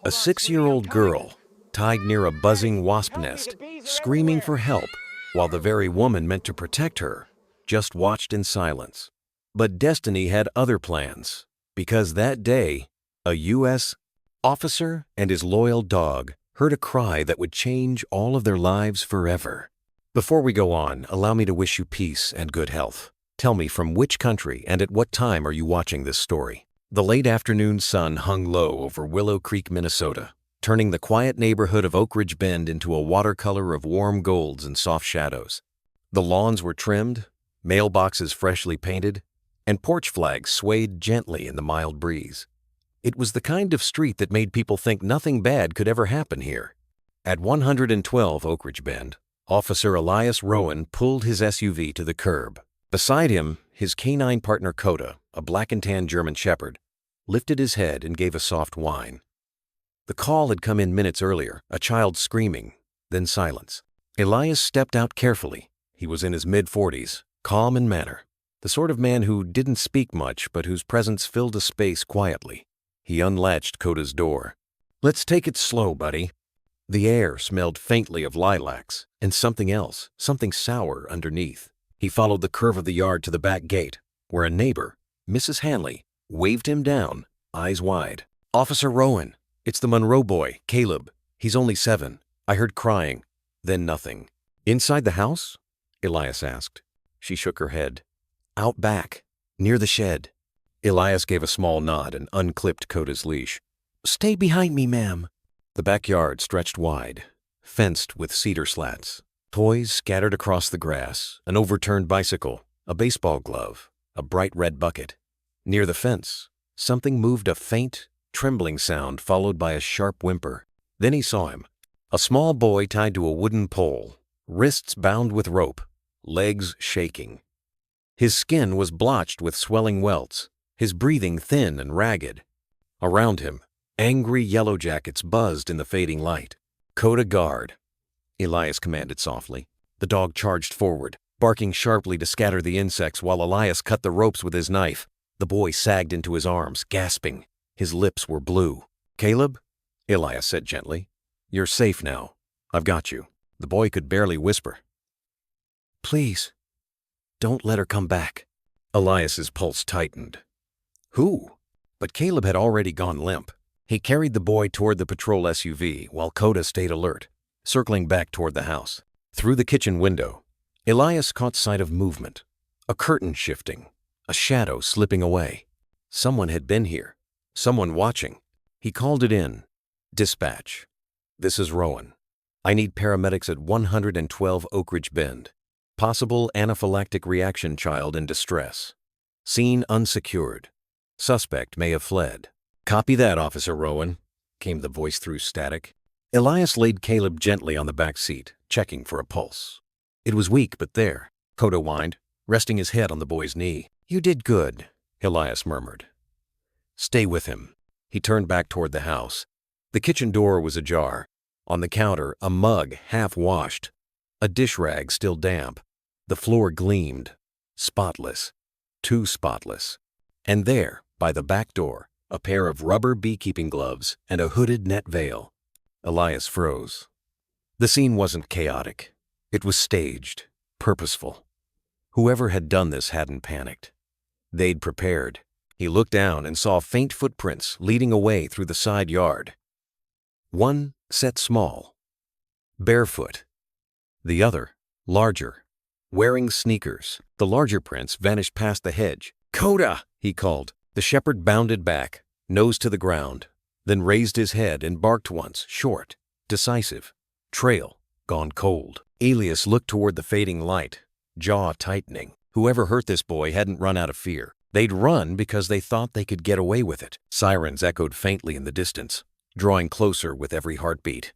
A 6-year-old girl, tied near a buzzing wasp nest, screaming for help, while the very woman meant to protect her, just watched in silence. But destiny had other plans, because that day, a U.S. officer and his loyal dog heard a cry that would change all of their lives forever. Before we go on, allow me to wish you peace and good health. Tell me, from which country and at what time are you watching this story? The late afternoon sun hung low over Willow Creek, Minnesota, turning the quiet neighborhood of Oak Ridge Bend into a watercolor of warm golds and soft shadows. The lawns were trimmed, mailboxes freshly painted, and porch flags swayed gently in the mild breeze. It was the kind of street that made people think nothing bad could ever happen here. At 112 Oak Ridge Bend, Officer Elias Rowan pulled his SUV to the curb. Beside him, his canine partner Coda, a black and tan German shepherd, lifted his head and gave a soft whine. The call had come in minutes earlier, a child screaming, then silence. Elias stepped out carefully. He was in his mid-40s, calm in manner, the sort of man who didn't speak much but whose presence filled a space quietly. He unlatched Coda's door. "Let's take it slow, buddy." The air smelled faintly of lilacs and something else, something sour underneath. He followed the curve of the yard to the back gate, where a neighbor, Mrs. Hanley, waved him down, eyes wide. "Officer Rowan, it's the Monroe boy, Caleb. He's only 7. I heard crying, then nothing." "Inside the house?" Elias asked. She shook her head. "Out back, near the shed." Elias gave a small nod and unclipped Coda's leash. "Stay behind me, ma'am." The backyard stretched wide, fenced with cedar slats. Toys scattered across the grass, an overturned bicycle, a baseball glove, a bright red bucket. Near the fence, something moved, a faint, trembling sound followed by a sharp whimper. Then he saw him, a small boy tied to a wooden pole, wrists bound with rope, legs shaking. His skin was blotched with swelling welts, his breathing thin and ragged. Around him, angry yellow jackets buzzed in the fading light. "Coda, guard," Elias commanded softly. The dog charged forward, barking sharply to scatter the insects while Elias cut the ropes with his knife. The boy sagged into his arms, gasping. His lips were blue. "Caleb," Elias said gently, "you're safe now. I've got you." The boy could barely whisper. "Please, don't let her come back." Elias's pulse tightened. Who? But Caleb had already gone limp. He carried the boy toward the patrol SUV while Coda stayed alert, circling back toward the house. Through the kitchen window, Elias caught sight of movement, a curtain shifting, a shadow slipping away. Someone had been here, someone watching. He called it in. "Dispatch. This is Rowan. I need paramedics at 112 Oak Ridge Bend. Possible anaphylactic reaction child in distress. Scene unsecured. Suspect may have fled." "Copy that, Officer Rowan," came the voice through static. Elias laid Caleb gently on the back seat, checking for a pulse. It was weak, but there, Coda whined, resting his head on the boy's knee. "You did good," Elias murmured. "Stay with him." He turned back toward the house. The kitchen door was ajar. On the counter, a mug half washed, a dish rag still damp. The floor gleamed, spotless, too spotless. And there, by the back door, a pair of rubber beekeeping gloves and a hooded net veil. Elias froze. The scene wasn't chaotic. It was staged, purposeful. Whoever had done this hadn't panicked. They'd prepared. He looked down and saw faint footprints leading away through the side yard. One set small, barefoot. The other, larger, wearing sneakers. The larger prints vanished past the hedge. "Coda!" he called. The shepherd bounded back, nose to the ground, then raised his head and barked once, short, decisive. Trail, gone cold. Elias looked toward the fading light, jaw tightening. Whoever hurt this boy hadn't run out of fear. They'd run because they thought they could get away with it. Sirens echoed faintly in the distance, drawing closer with every heartbeat.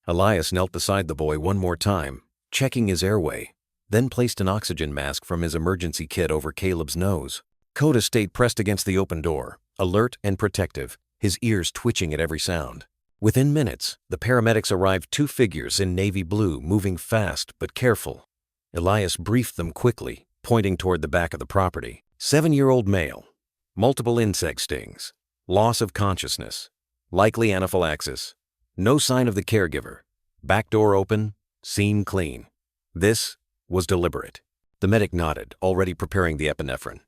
Elias knelt beside the boy one more time, checking his airway, then placed an oxygen mask from his emergency kit over Caleb's nose. Coda stayed pressed against the open door, alert and protective, his ears twitching at every sound. Within minutes, the paramedics arrived, 2 figures in navy blue, moving fast but careful. Elias briefed them quickly, pointing toward the back of the property. 7-year-old male, multiple insect stings, loss of consciousness, Likely anaphylaxis. No sign of the caregiver. Back door open, scene clean. This was deliberate. The medic nodded, already preparing the epinephrine.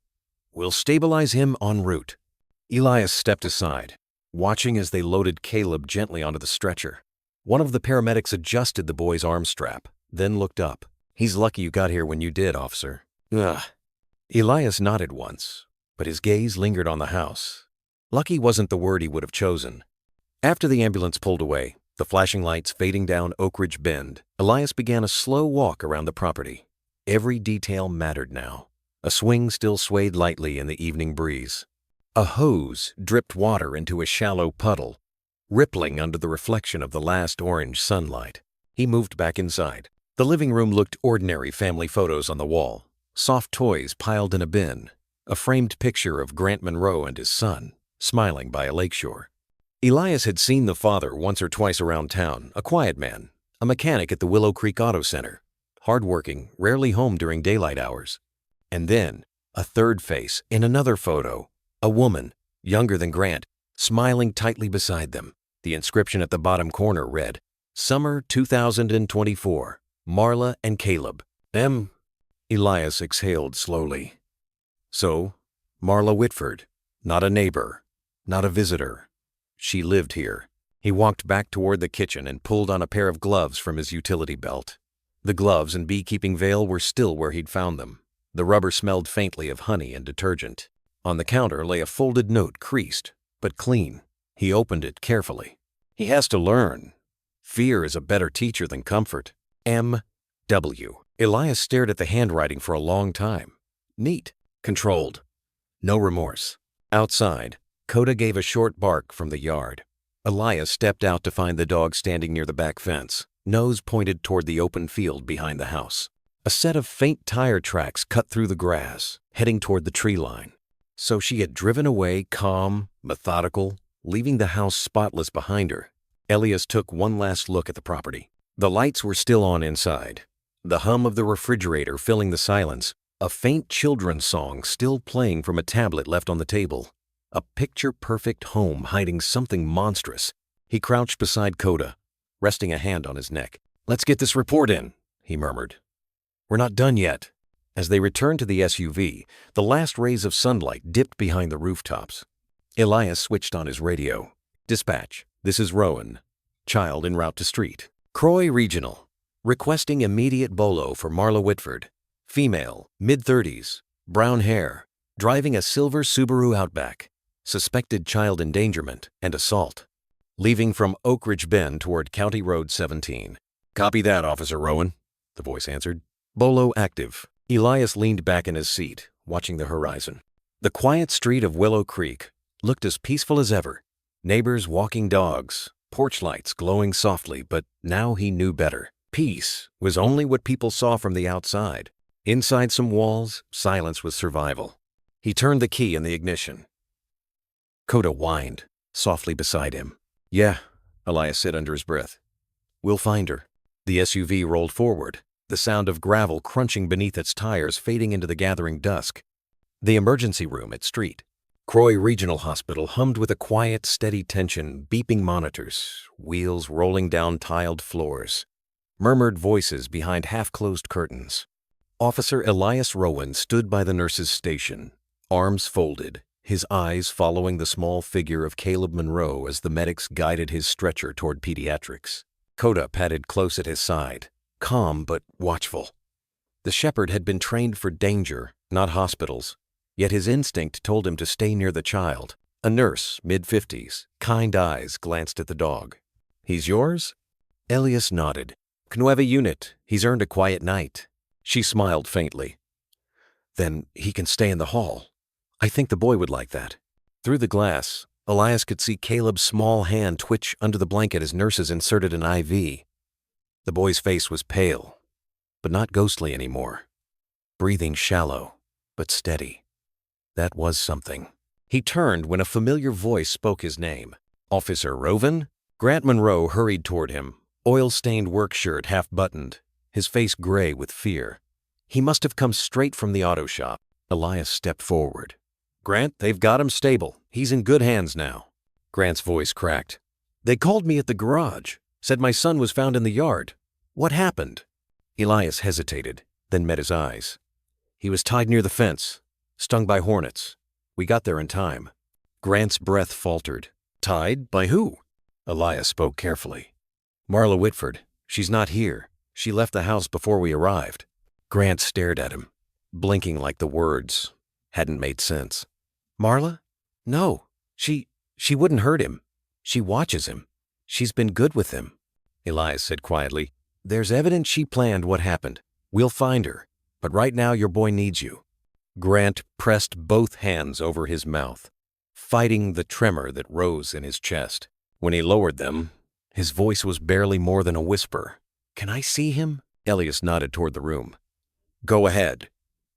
We'll stabilize him en route. Elias stepped aside, watching as they loaded Caleb gently onto the stretcher. One of the paramedics adjusted the boy's arm strap, then looked up. He's lucky you got here when you did, officer. Ugh. Elias nodded once, but his gaze lingered on the house. Lucky wasn't the word he would have chosen. After the ambulance pulled away, the flashing lights fading down Oak Ridge Bend, Elias began a slow walk around the property. Every detail mattered now. A swing still swayed lightly in the evening breeze. A hose dripped water into a shallow puddle, rippling under the reflection of the last orange sunlight. He moved back inside. The living room looked ordinary. Family photos on the wall, soft toys piled in a bin, a framed picture of Grant Monroe and his son, smiling by a lakeshore. Elias had seen the father once or twice around town, a quiet man, a mechanic at the Willow Creek Auto Center, hardworking, rarely home during daylight hours. And then, a third face in another photo, a woman, younger than Grant, smiling tightly beside them. The inscription at the bottom corner read, Summer 2024, Marla and Caleb. Elias exhaled slowly. So, Marla Whitford, not a neighbor, not a visitor. She lived here. He walked back toward the kitchen and pulled on a pair of gloves from his utility belt. The gloves and beekeeping veil were still where he'd found them. The rubber smelled faintly of honey and detergent. On the counter lay a folded note, creased, but clean. He opened it carefully. He has to learn. Fear is a better teacher than comfort. M.W. Elias stared at the handwriting for a long time. Neat. Controlled. No remorse. Outside, Coda gave a short bark from the yard. Elias stepped out to find the dog standing near the back fence, nose pointed toward the open field behind the house. A set of faint tire tracks cut through the grass, heading toward the tree line. So she had driven away, calm, methodical, leaving the house spotless behind her. Elias took one last look at the property. The lights were still on inside. The hum of the refrigerator filling the silence. A faint children's song still playing from a tablet left on the table. A picture-perfect home hiding something monstrous. He crouched beside Coda, resting a hand on his neck. "Let's get this report in," he murmured. "We're not done yet." As they returned to the SUV, the last rays of sunlight dipped behind the rooftops. Elias switched on his radio. "Dispatch, this is Rowan. Child en route to street. Croy Regional. Requesting immediate bolo for Marla Whitford. Female, mid-30s, brown hair, driving a silver Subaru Outback. Suspected child endangerment and assault. Leaving from Oak Ridge Bend toward County Road 17. Copy that, Officer Rowan," the voice answered. "Bolo active." Elias leaned back in his seat, watching the horizon. The quiet street of Willow Creek looked as peaceful as ever. Neighbors walking dogs, porch lights glowing softly, but now he knew better. Peace was only what people saw from the outside. Inside some walls, silence was survival. He turned the key in the ignition. Coda whined, softly beside him. "Yeah," Elias said under his breath. "We'll find her." The SUV rolled forward, the sound of gravel crunching beneath its tires fading into the gathering dusk. The emergency room at Street. Croy Regional Hospital hummed with a quiet, steady tension, beeping monitors, wheels rolling down tiled floors, murmured voices behind half-closed curtains. Officer Elias Rowan stood by the nurse's station, arms folded, his eyes following the small figure of Caleb Monroe as the medics guided his stretcher toward pediatrics. Coda padded close at his side, calm but watchful. The shepherd had been trained for danger, not hospitals, yet his instinct told him to stay near the child. A nurse, mid-50s, kind eyes glanced at the dog. "He's yours?" Elias nodded. "Knueva unit. He's earned a quiet night." She smiled faintly. "Then he can stay in the hall. I think the boy would like that." Through the glass, Elias could see Caleb's small hand twitch under the blanket as nurses inserted an IV. The boy's face was pale, but not ghostly anymore. Breathing shallow, but steady. That was something. He turned when a familiar voice spoke his name. "Officer Rowan?" Grant Monroe hurried toward him, oil-stained work shirt half-buttoned, his face gray with fear. He must have come straight from the auto shop. Elias stepped forward. "Grant, they've got him stable. He's in good hands now." Grant's voice cracked. They called me at the garage, said my son was found in the yard. What happened? Elias hesitated, then met his eyes. He was tied near the fence, stung by hornets. We got there in time. Grant's breath faltered. Tied? By who? Elias spoke carefully. Marla Whitford. She's not here. She left the house before we arrived. Grant stared at him, blinking like the words hadn't made sense. Marla? No. She wouldn't hurt him. She watches him. She's been good with him. Elias said quietly, There's evidence she planned what happened. We'll find her, but right now your boy needs you. Grant pressed both hands over his mouth, fighting the tremor that rose in his chest. When he lowered them, his voice was barely more than a whisper. Can I see him? Elias nodded toward the room. Go ahead.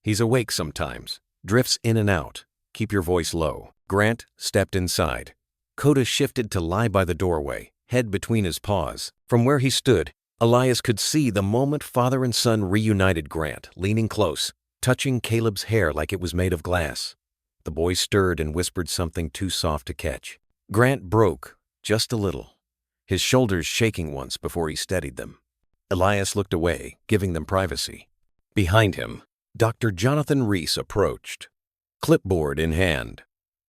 He's awake sometimes, drifts in and out. Keep your voice low. Grant stepped inside. Coda shifted to lie by the doorway, head between his paws. From where he stood, Elias could see the moment father and son reunited Grant, leaning close, touching Caleb's hair like it was made of glass. The boy stirred and whispered something too soft to catch. Grant broke, just a little, his shoulders shaking once before he steadied them. Elias looked away, giving them privacy. Behind him, Dr. Jonathan Reese approached, clipboard in hand.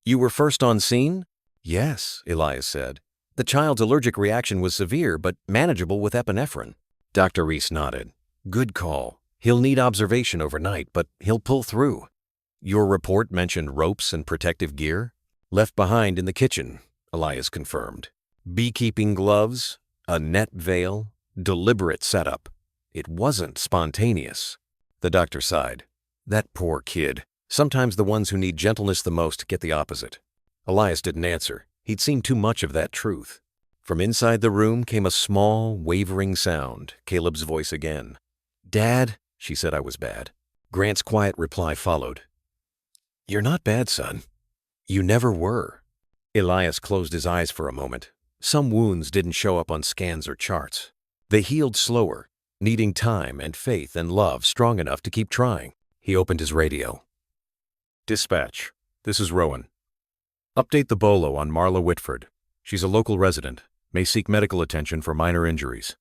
You were first on scene? Yes, Elias said. The child's allergic reaction was severe, but manageable with epinephrine. Dr. Reese nodded. Good call. He'll need observation overnight, but he'll pull through. Your report mentioned ropes and protective gear? Left behind in the kitchen, Elias confirmed. Beekeeping gloves, a net veil, deliberate setup. It wasn't spontaneous. The doctor sighed. That poor kid. Sometimes the ones who need gentleness the most get the opposite. Elias didn't answer. He'd seen too much of that truth. From inside the room came a small, wavering sound, Caleb's voice again. Dad, she said I was bad. Grant's quiet reply followed. You're not bad, son. You never were. Elias closed his eyes for a moment. Some wounds didn't show up on scans or charts. They healed slower, needing time and faith and love strong enough to keep trying. He opened his radio. Dispatch, this is Rowan. Update the bolo on Marla Whitford. She's a local resident, may seek medical attention for minor injuries.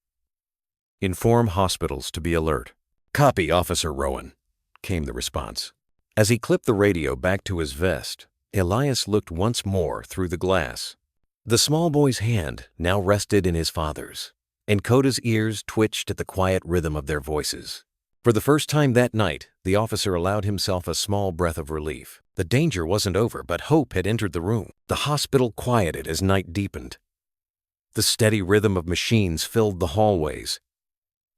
Inform hospitals to be alert. Copy, Officer Rowan, came the response. As he clipped the radio back to his vest, Elias looked once more through the glass. The small boy's hand now rested in his father's, and Coda's ears twitched at the quiet rhythm of their voices. For the first time that night, the officer allowed himself a small breath of relief. The danger wasn't over, but hope had entered the room. The hospital quieted as night deepened. The steady rhythm of machines filled the hallways,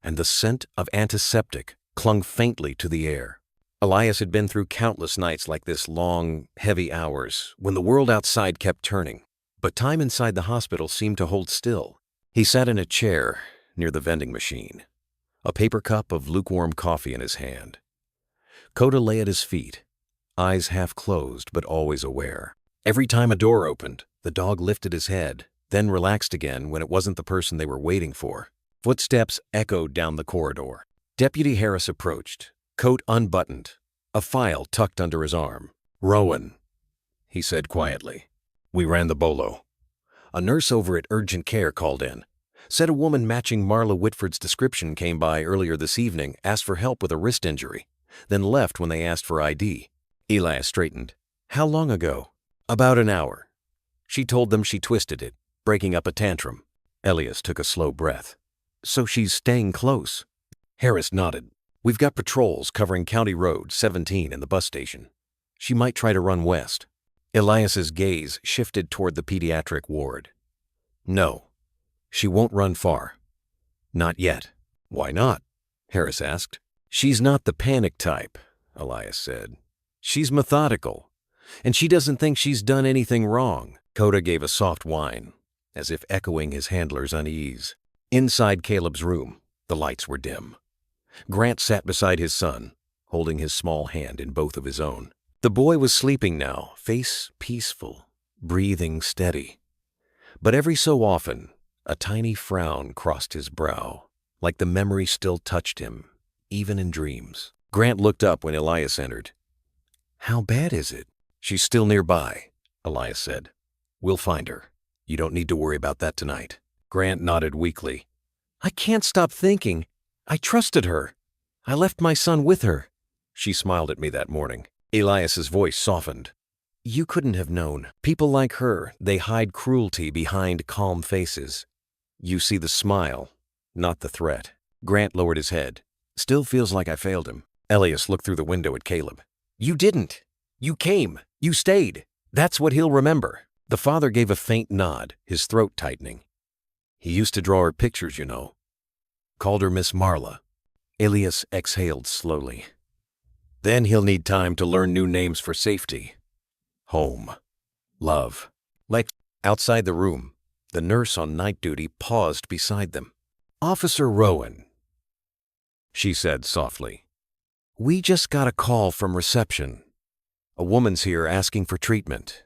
and the scent of antiseptic clung faintly to the air. Elias had been through countless nights like this, long, heavy hours, when the world outside kept turning. But time inside the hospital seemed to hold still. He sat in a chair near the vending machine, a paper cup of lukewarm coffee in his hand. Coda lay at his feet, eyes half closed but always aware. Every time a door opened, the dog lifted his head, then relaxed again when it wasn't the person they were waiting for. Footsteps echoed down the corridor. Deputy Harris approached, coat unbuttoned, a file tucked under his arm. Rowan, he said quietly. We ran the bolo. A nurse over at Urgent Care called in. Said a woman matching Marla Whitford's description came by earlier this evening, asked for help with a wrist injury, then left when they asked for ID. Elias straightened. How long ago? About an hour. She told them she twisted it, breaking up a tantrum. Elias took a slow breath. So she's staying close. Harris nodded. We've got patrols covering County Road 17 and the bus station. She might try to run west. Elias's gaze shifted toward the pediatric ward. No, she won't run far. Not yet. Why not? Harris asked. She's not the panic type, Elias said. She's methodical, and she doesn't think she's done anything wrong. Coda gave a soft whine, as if echoing his handler's unease. Inside Caleb's room, the lights were dim. Grant sat beside his son, holding his small hand in both of his own. The boy was sleeping now, face peaceful, breathing steady. But every so often, a tiny frown crossed his brow, like the memory still touched him, even in dreams. Grant looked up when Elias entered. How bad is it? She's still nearby, Elias said. We'll find her. You don't need to worry about that tonight. Grant nodded weakly. I can't stop thinking. I trusted her. I left my son with her. She smiled at me that morning. Elias's voice softened. You couldn't have known. People like her, they hide cruelty behind calm faces. You see the smile, not the threat. Grant lowered his head. Still feels like I failed him. Elias looked through the window at Caleb. You didn't. You came. You stayed. That's what he'll remember. The father gave a faint nod, his throat tightening. He used to draw her pictures, you know. Called her Miss Marla. Elias exhaled slowly. Then he'll need time to learn new names for safety. Home. Love. Like outside the room, the nurse on night duty paused beside them. Officer Rowan, she said softly. We just got a call from reception. A woman's here asking for treatment.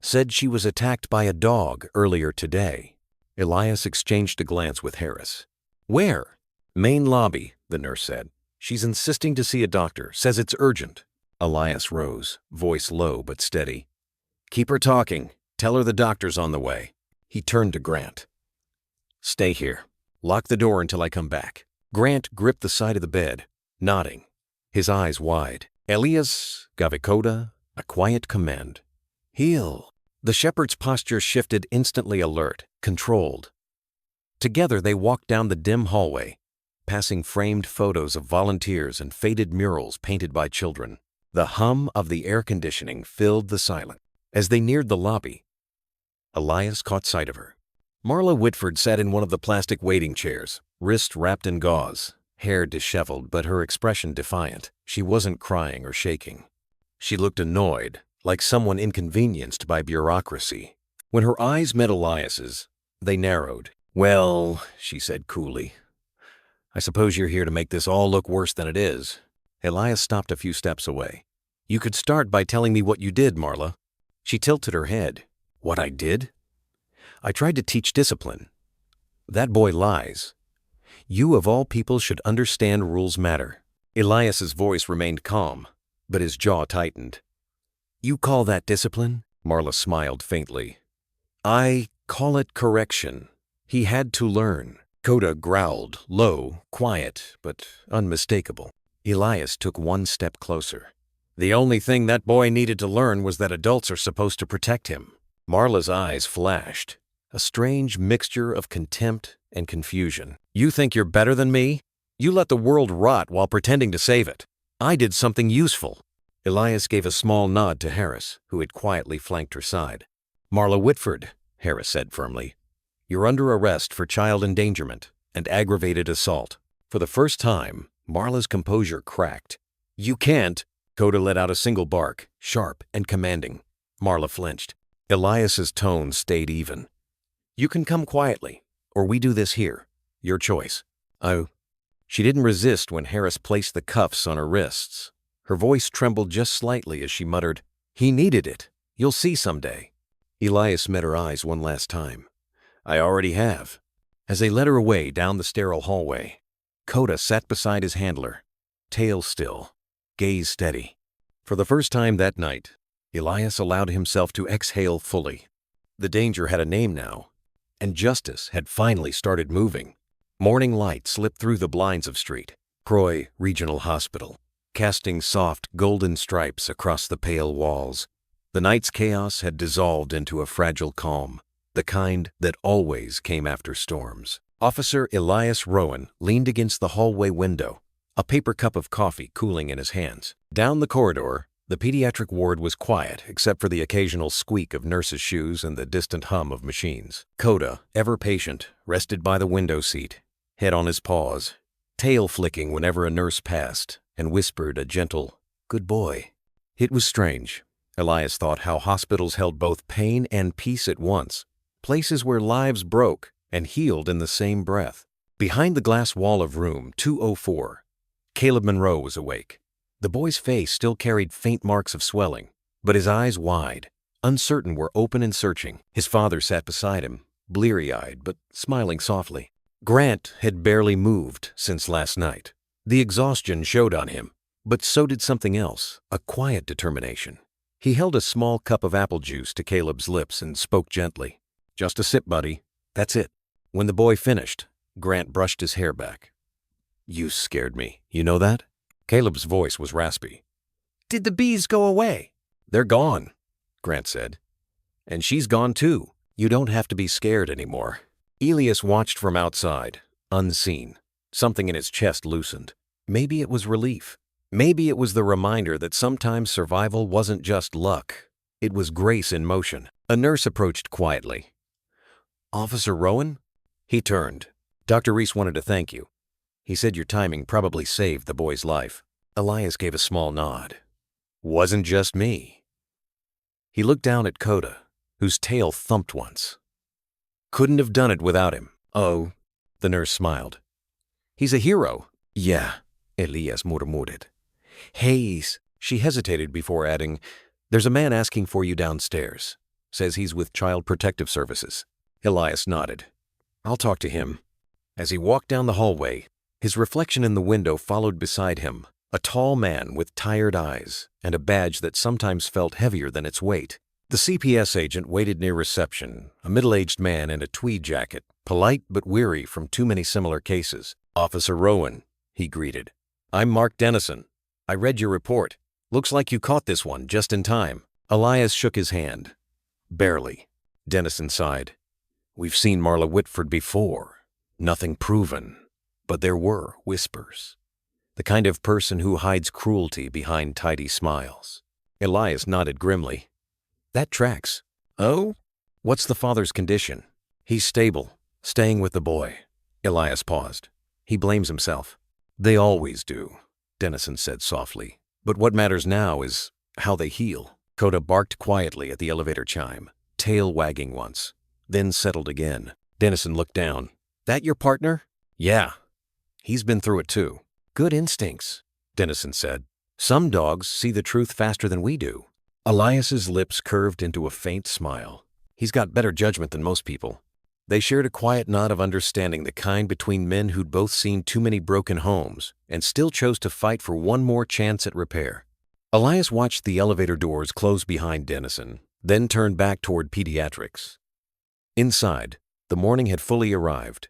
Said she was attacked by a dog earlier today. Elias exchanged a glance with Harris. Where? Main lobby, the nurse said. She's insisting to see a doctor, says it's urgent. Elias rose, voice low but steady. Keep her talking. Tell her the doctor's on the way. He turned to Grant. Stay here. Lock the door until I come back. Grant gripped the side of the bed, nodding, his eyes wide. Elias Gavikoda, a quiet command. Heal. The shepherd's posture shifted, instantly alert, controlled. Together they walked down the dim hallway, passing framed photos of volunteers and faded murals painted by children. The hum of the air conditioning filled the silence. As they neared the lobby, Elias caught sight of her. Marla Whitford sat in one of the plastic waiting chairs, wrist wrapped in gauze, hair disheveled but her expression defiant. She wasn't crying or shaking. She looked annoyed, like someone inconvenienced by bureaucracy. When her eyes met Elias's, they narrowed. Well, she said coolly, I suppose you're here to make this all look worse than it is. Elias stopped a few steps away. You could start by telling me what you did, Marla. She tilted her head. What I did? I tried to teach discipline. That boy lies. You of all people should understand rules matter. Elias's voice remained calm, but his jaw tightened. You call that discipline? Marla smiled faintly. I call it correction. He had to learn. Coda growled, low, quiet, but unmistakable. Elias took one step closer. The only thing that boy needed to learn was that adults are supposed to protect him. Marla's eyes flashed, a strange mixture of contempt and confusion. You think you're better than me? You let the world rot while pretending to save it. I did something useful. Elias gave a small nod to Harris, who had quietly flanked her side. Marla Whitford, Harris said firmly. You're under arrest for child endangerment and aggravated assault. For the first time, Marla's composure cracked. You can't. Coda let out a single bark, sharp and commanding. Marla flinched. Elias's tone stayed even. You can come quietly, or we do this here. Your choice. Oh. She didn't resist when Harris placed the cuffs on her wrists. Her voice trembled just slightly as she muttered, He needed it. You'll see someday. Elias met her eyes one last time. I already have. As they led her away down the sterile hallway, Coda sat beside his handler, tail still, gaze steady. For the first time that night, Elias allowed himself to exhale fully. The danger had a name now, and justice had finally started moving. Morning light slipped through the blinds of Street, Croy Regional Hospital, casting soft golden stripes across the pale walls. The night's chaos had dissolved into a fragile calm, the kind that always came after storms. Officer Elias Rowan leaned against the hallway window, a paper cup of coffee cooling in his hands. Down the corridor, the pediatric ward was quiet except for the occasional squeak of nurses' shoes and the distant hum of machines. Coda, ever patient, rested by the window seat, head on his paws, tail flicking whenever a nurse passed, and whispered a gentle, "Good boy." It was strange. Elias thought how hospitals held both pain and peace at once, places where lives broke and healed in the same breath. Behind the glass wall of room 204, Caleb Monroe was awake. The boy's face still carried faint marks of swelling, but his eyes wide, uncertain, were open and searching. His father sat beside him, bleary-eyed but smiling softly. Grant had barely moved since last night. The exhaustion showed on him, but so did something else, a quiet determination. He held a small cup of apple juice to Caleb's lips and spoke gently. Just a sip, buddy. That's it. When the boy finished, Grant brushed his hair back. You scared me. You know that? Caleb's voice was raspy. Did the bees go away? They're gone, Grant said. And she's gone too. You don't have to be scared anymore. Elias watched from outside, unseen. Something in his chest loosened. Maybe it was relief. Maybe it was the reminder that sometimes survival wasn't just luck. It was grace in motion. A nurse approached quietly. Officer Rowan? He turned. Dr. Reese wanted to thank you. He said your timing probably saved the boy's life. Elias gave a small nod. Wasn't just me. He looked down at Coda, whose tail thumped once. Couldn't have done it without him. Oh, the nurse smiled. He's a hero. Yeah, Elias murmured. Hayes. She hesitated before adding, there's a man asking for you downstairs. Says he's with Child Protective Services. Elias nodded. I'll talk to him. As he walked down the hallway, his reflection in the window followed beside him, a tall man with tired eyes and a badge that sometimes felt heavier than its weight. The CPS agent waited near reception, a middle-aged man in a tweed jacket, polite but weary from too many similar cases. Officer Rowan, he greeted. I'm Mark Dennison. I read your report. Looks like you caught this one just in time. Elias shook his hand. Barely. Dennison sighed. We've seen Marla Whitford before. Nothing proven. But there were whispers. The kind of person who hides cruelty behind tidy smiles. Elias nodded grimly. That tracks. Oh? What's the father's condition? He's stable, staying with the boy. Elias paused. He blames himself. They always do, Dennison said softly. But what matters now is how they heal. Coda barked quietly at the elevator chime, tail wagging once, then settled again. Dennison looked down. That your partner? Yeah. He's been through it too. Good instincts, Dennison said. Some dogs see the truth faster than we do. Elias's lips curved into a faint smile. He's got better judgment than most people. They shared a quiet nod of understanding, the kind between men who'd both seen too many broken homes and still chose to fight for one more chance at repair. Elias watched the elevator doors close behind Dennison, then turned back toward pediatrics. Inside, the morning had fully arrived.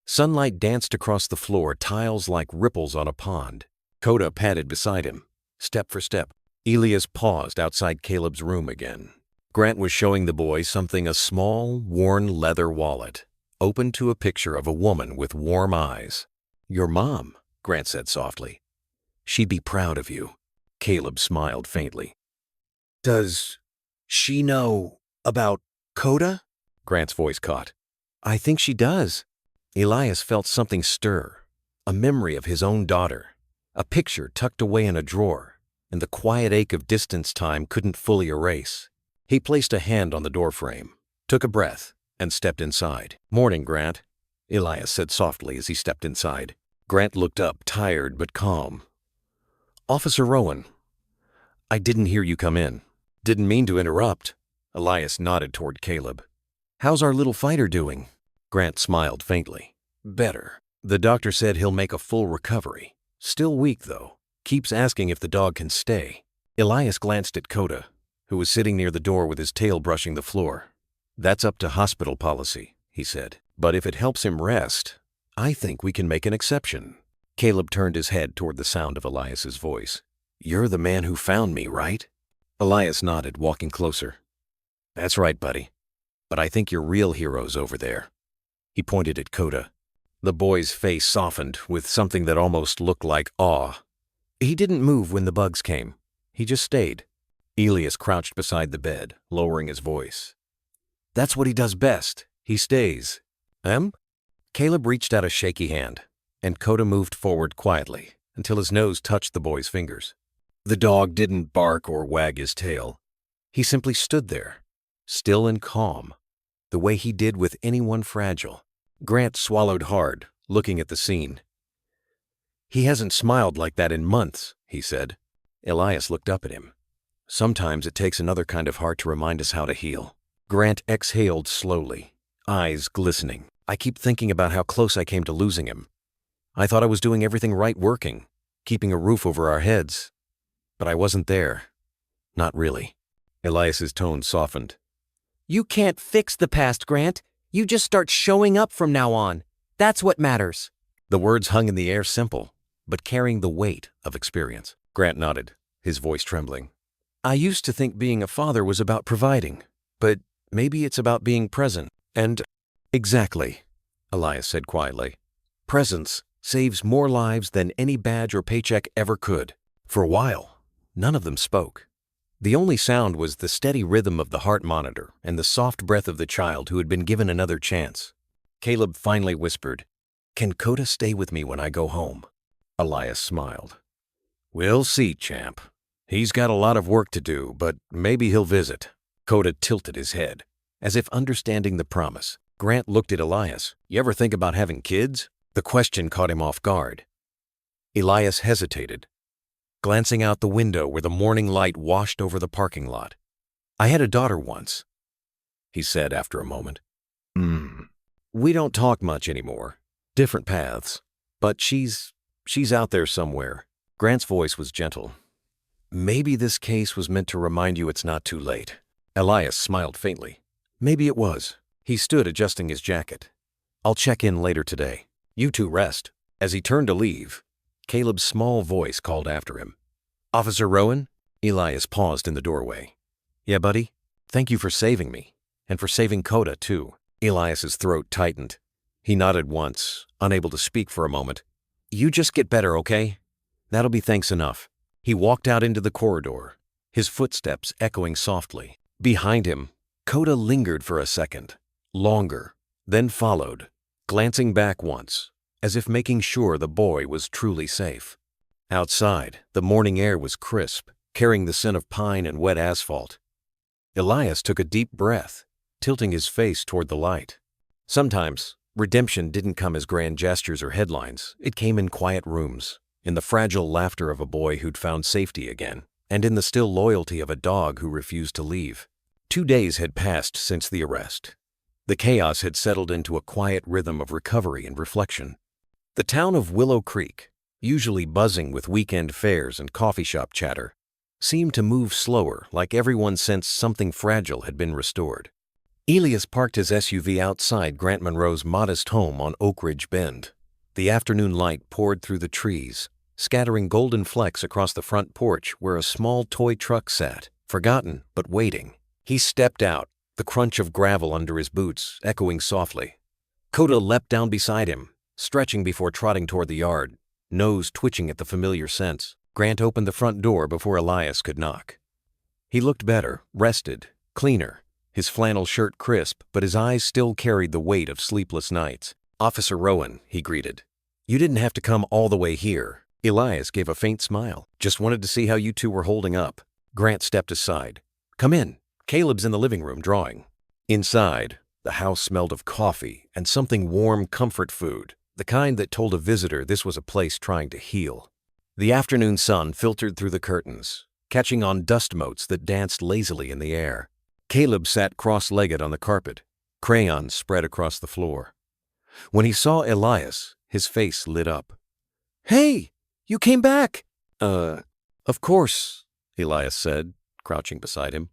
Sunlight danced across the floor, tiles like ripples on a pond. Coda padded beside him, step for step. Elias paused outside Caleb's room again. Grant was showing the boy something, a small, worn leather wallet, open to a picture of a woman with warm eyes. Your mom, Grant said softly. She'd be proud of you. Caleb smiled faintly. Does she know about Coda? Grant's voice caught. I think she does. Elias felt something stir, a memory of his own daughter, a picture tucked away in a drawer, and the quiet ache of distance time couldn't fully erase. He placed a hand on the doorframe, took a breath, and stepped inside. Morning, Grant, Elias said softly as he stepped inside. Grant looked up, tired but calm. Officer Rowan, I didn't hear you come in. Didn't mean to interrupt. Elias nodded toward Caleb. How's our little fighter doing? Grant smiled faintly. Better. The doctor said he'll make a full recovery. Still weak, though. Keeps asking if the dog can stay. Elias glanced at Coda, who was sitting near the door with his tail brushing the floor. That's up to hospital policy, he said. But if it helps him rest, I think we can make an exception. Caleb turned his head toward the sound of Elias's voice. You're the man who found me, right? Elias nodded, walking closer. That's right, buddy. But I think your real hero's over there. He pointed at Coda. The boy's face softened with something that almost looked like awe. He didn't move when the bugs came. He just stayed. Elias crouched beside the bed, lowering his voice. That's what he does best. He stays. Caleb reached out a shaky hand, and Coda moved forward quietly until his nose touched the boy's fingers. The dog didn't bark or wag his tail. He simply stood there, still and calm, the way he did with anyone fragile. Grant swallowed hard, looking at the scene. He hasn't smiled like that in months, he said. Elias looked up at him. Sometimes it takes another kind of heart to remind us how to heal. Grant exhaled slowly, eyes glistening. I keep thinking about how close I came to losing him. I thought I was doing everything right, working, keeping a roof over our heads. But I wasn't there. Not really. Elias's tone softened. You can't fix the past, Grant. You just start showing up from now on. That's what matters. The words hung in the air simple, but carrying the weight of experience. Grant nodded, his voice trembling. I used to think being a father was about providing, but maybe it's about being present. And exactly, Elias said quietly. Presence saves more lives than any badge or paycheck ever could. For a while, none of them spoke. The only sound was the steady rhythm of the heart monitor and the soft breath of the child who had been given another chance. Caleb finally whispered, Can Coda stay with me when I go home? Elias smiled. We'll see, champ. He's got a lot of work to do, but maybe he'll visit. Coda tilted his head, as if understanding the promise. Grant looked at Elias. You ever think about having kids? The question caught him off guard. Elias hesitated, glancing out the window where the morning light washed over the parking lot. I had a daughter once, he said after a moment. We don't talk much anymore. Different paths. But she's out there somewhere. Grant's voice was gentle. Maybe this case was meant to remind you it's not too late. Elias smiled faintly. Maybe it was. He stood adjusting his jacket. I'll check in later today. You two rest. As he turned to leave, Caleb's small voice called after him. Officer Rowan? Elias paused in the doorway. Yeah, buddy? Thank you for saving me. And for saving Coda, too. Elias's throat tightened. He nodded once, unable to speak for a moment. You just get better, okay? That'll be thanks enough. He walked out into the corridor, his footsteps echoing softly. Behind him, Coda lingered for a second, longer, then followed, glancing back once, as if making sure the boy was truly safe. Outside, the morning air was crisp, carrying the scent of pine and wet asphalt. Elias took a deep breath, tilting his face toward the light. Sometimes, redemption didn't come as grand gestures or headlines. It came in quiet rooms, in the fragile laughter of a boy who'd found safety again, and in the still loyalty of a dog who refused to leave. 2 days had passed since the arrest. The chaos had settled into a quiet rhythm of recovery and reflection. The town of Willow Creek, usually buzzing with weekend fairs and coffee shop chatter, seemed to move slower, like everyone sensed something fragile had been restored. Elias parked his SUV outside Grant Monroe's modest home on Oak Ridge Bend. The afternoon light poured through the trees, scattering golden flecks across the front porch where a small toy truck sat, forgotten but waiting. He stepped out, the crunch of gravel under his boots echoing softly. Coda leapt down beside him, stretching before trotting toward the yard, nose twitching at the familiar scents. Grant opened the front door before Elias could knock. He looked better, rested, cleaner, his flannel shirt crisp, but his eyes still carried the weight of sleepless nights. Officer Rowan, he greeted. You didn't have to come all the way here. Elias gave a faint smile. Just wanted to see how you two were holding up. Grant stepped aside. Come in. Caleb's in the living room drawing. Inside, the house smelled of coffee and something warm comfort food, the kind that told a visitor this was a place trying to heal. The afternoon sun filtered through the curtains, catching on dust motes that danced lazily in the air. Caleb sat cross-legged on the carpet, crayons spread across the floor. When he saw Elias, his face lit up. Hey, you came back! Of course, Elias said, crouching beside him.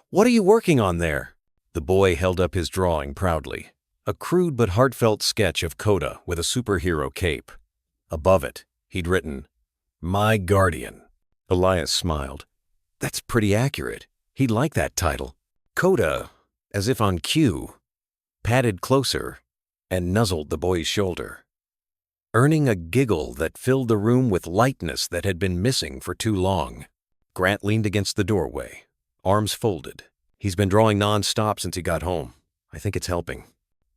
What are you working on there? The boy held up his drawing proudly, a crude but heartfelt sketch of Coda with a superhero cape. Above it, he'd written, My Guardian. Elias smiled. That's pretty accurate. He'd like that title. Coda, as if on cue, padded closer and nuzzled the boy's shoulder, earning a giggle that filled the room with lightness that had been missing for too long. Grant leaned against the doorway, arms folded. He's been drawing non-stop since he got home. I think it's helping.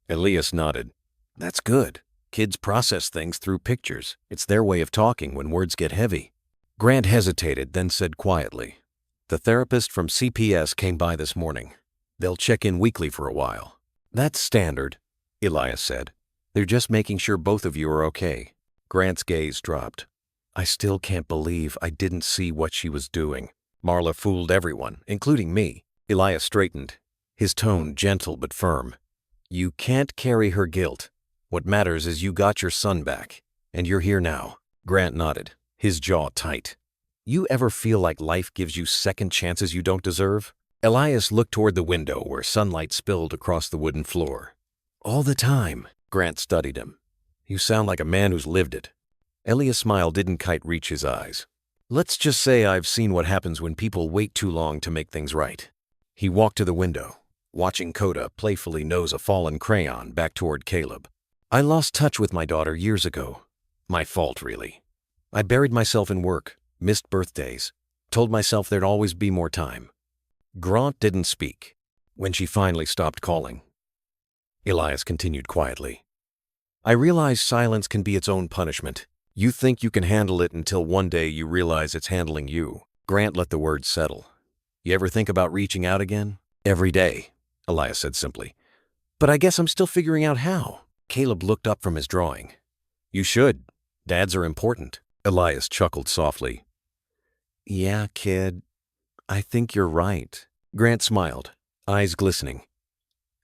Elias nodded. That's good. Kids process things through pictures. It's their way of talking when words get heavy. Grant hesitated, then said quietly, The therapist from CPS came by this morning. They'll check in weekly for a while. That's standard, Elias said. They're just making sure both of you are okay. Grant's gaze dropped. I still can't believe I didn't see what she was doing. Marla fooled everyone, including me. Elias straightened, his tone gentle but firm. You can't carry her guilt. What matters is you got your son back, and you're here now. Grant nodded, his jaw tight. You ever feel like life gives you second chances you don't deserve? Elias looked toward the window where sunlight spilled across the wooden floor. All the time, Grant studied him. You sound like a man who's lived it. Elias' smile didn't quite reach his eyes. Let's just say I've seen what happens when people wait too long to make things right. He walked to the window, watching Coda playfully nose a fallen crayon back toward Caleb. I lost touch with my daughter years ago. My fault, really. I buried myself in work, missed birthdays, told myself there'd always be more time. Grant didn't speak. When she finally stopped calling, Elias continued quietly. I realize silence can be its own punishment. You think you can handle it until one day you realize it's handling you. Grant let the words settle. You ever think about reaching out again? Every day, Elias said simply. But I guess I'm still figuring out how. Caleb looked up from his drawing. You should. Dads are important. Elias chuckled softly. Yeah, kid. I think you're right. Grant smiled, eyes glistening.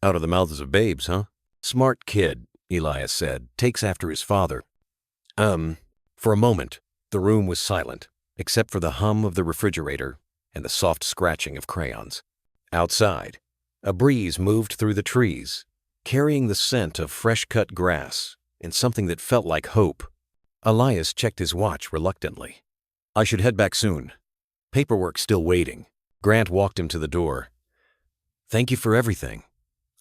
Out of the mouths of babes, huh? Smart kid, Elias said, takes after his father. For a moment, the room was silent, except for the hum of the refrigerator and the soft scratching of crayons. Outside, a breeze moved through the trees, carrying the scent of fresh-cut grass and something that felt like hope. Elias checked his watch reluctantly. I should head back soon. Paperwork's still waiting. Grant walked him to the door. Thank you for everything.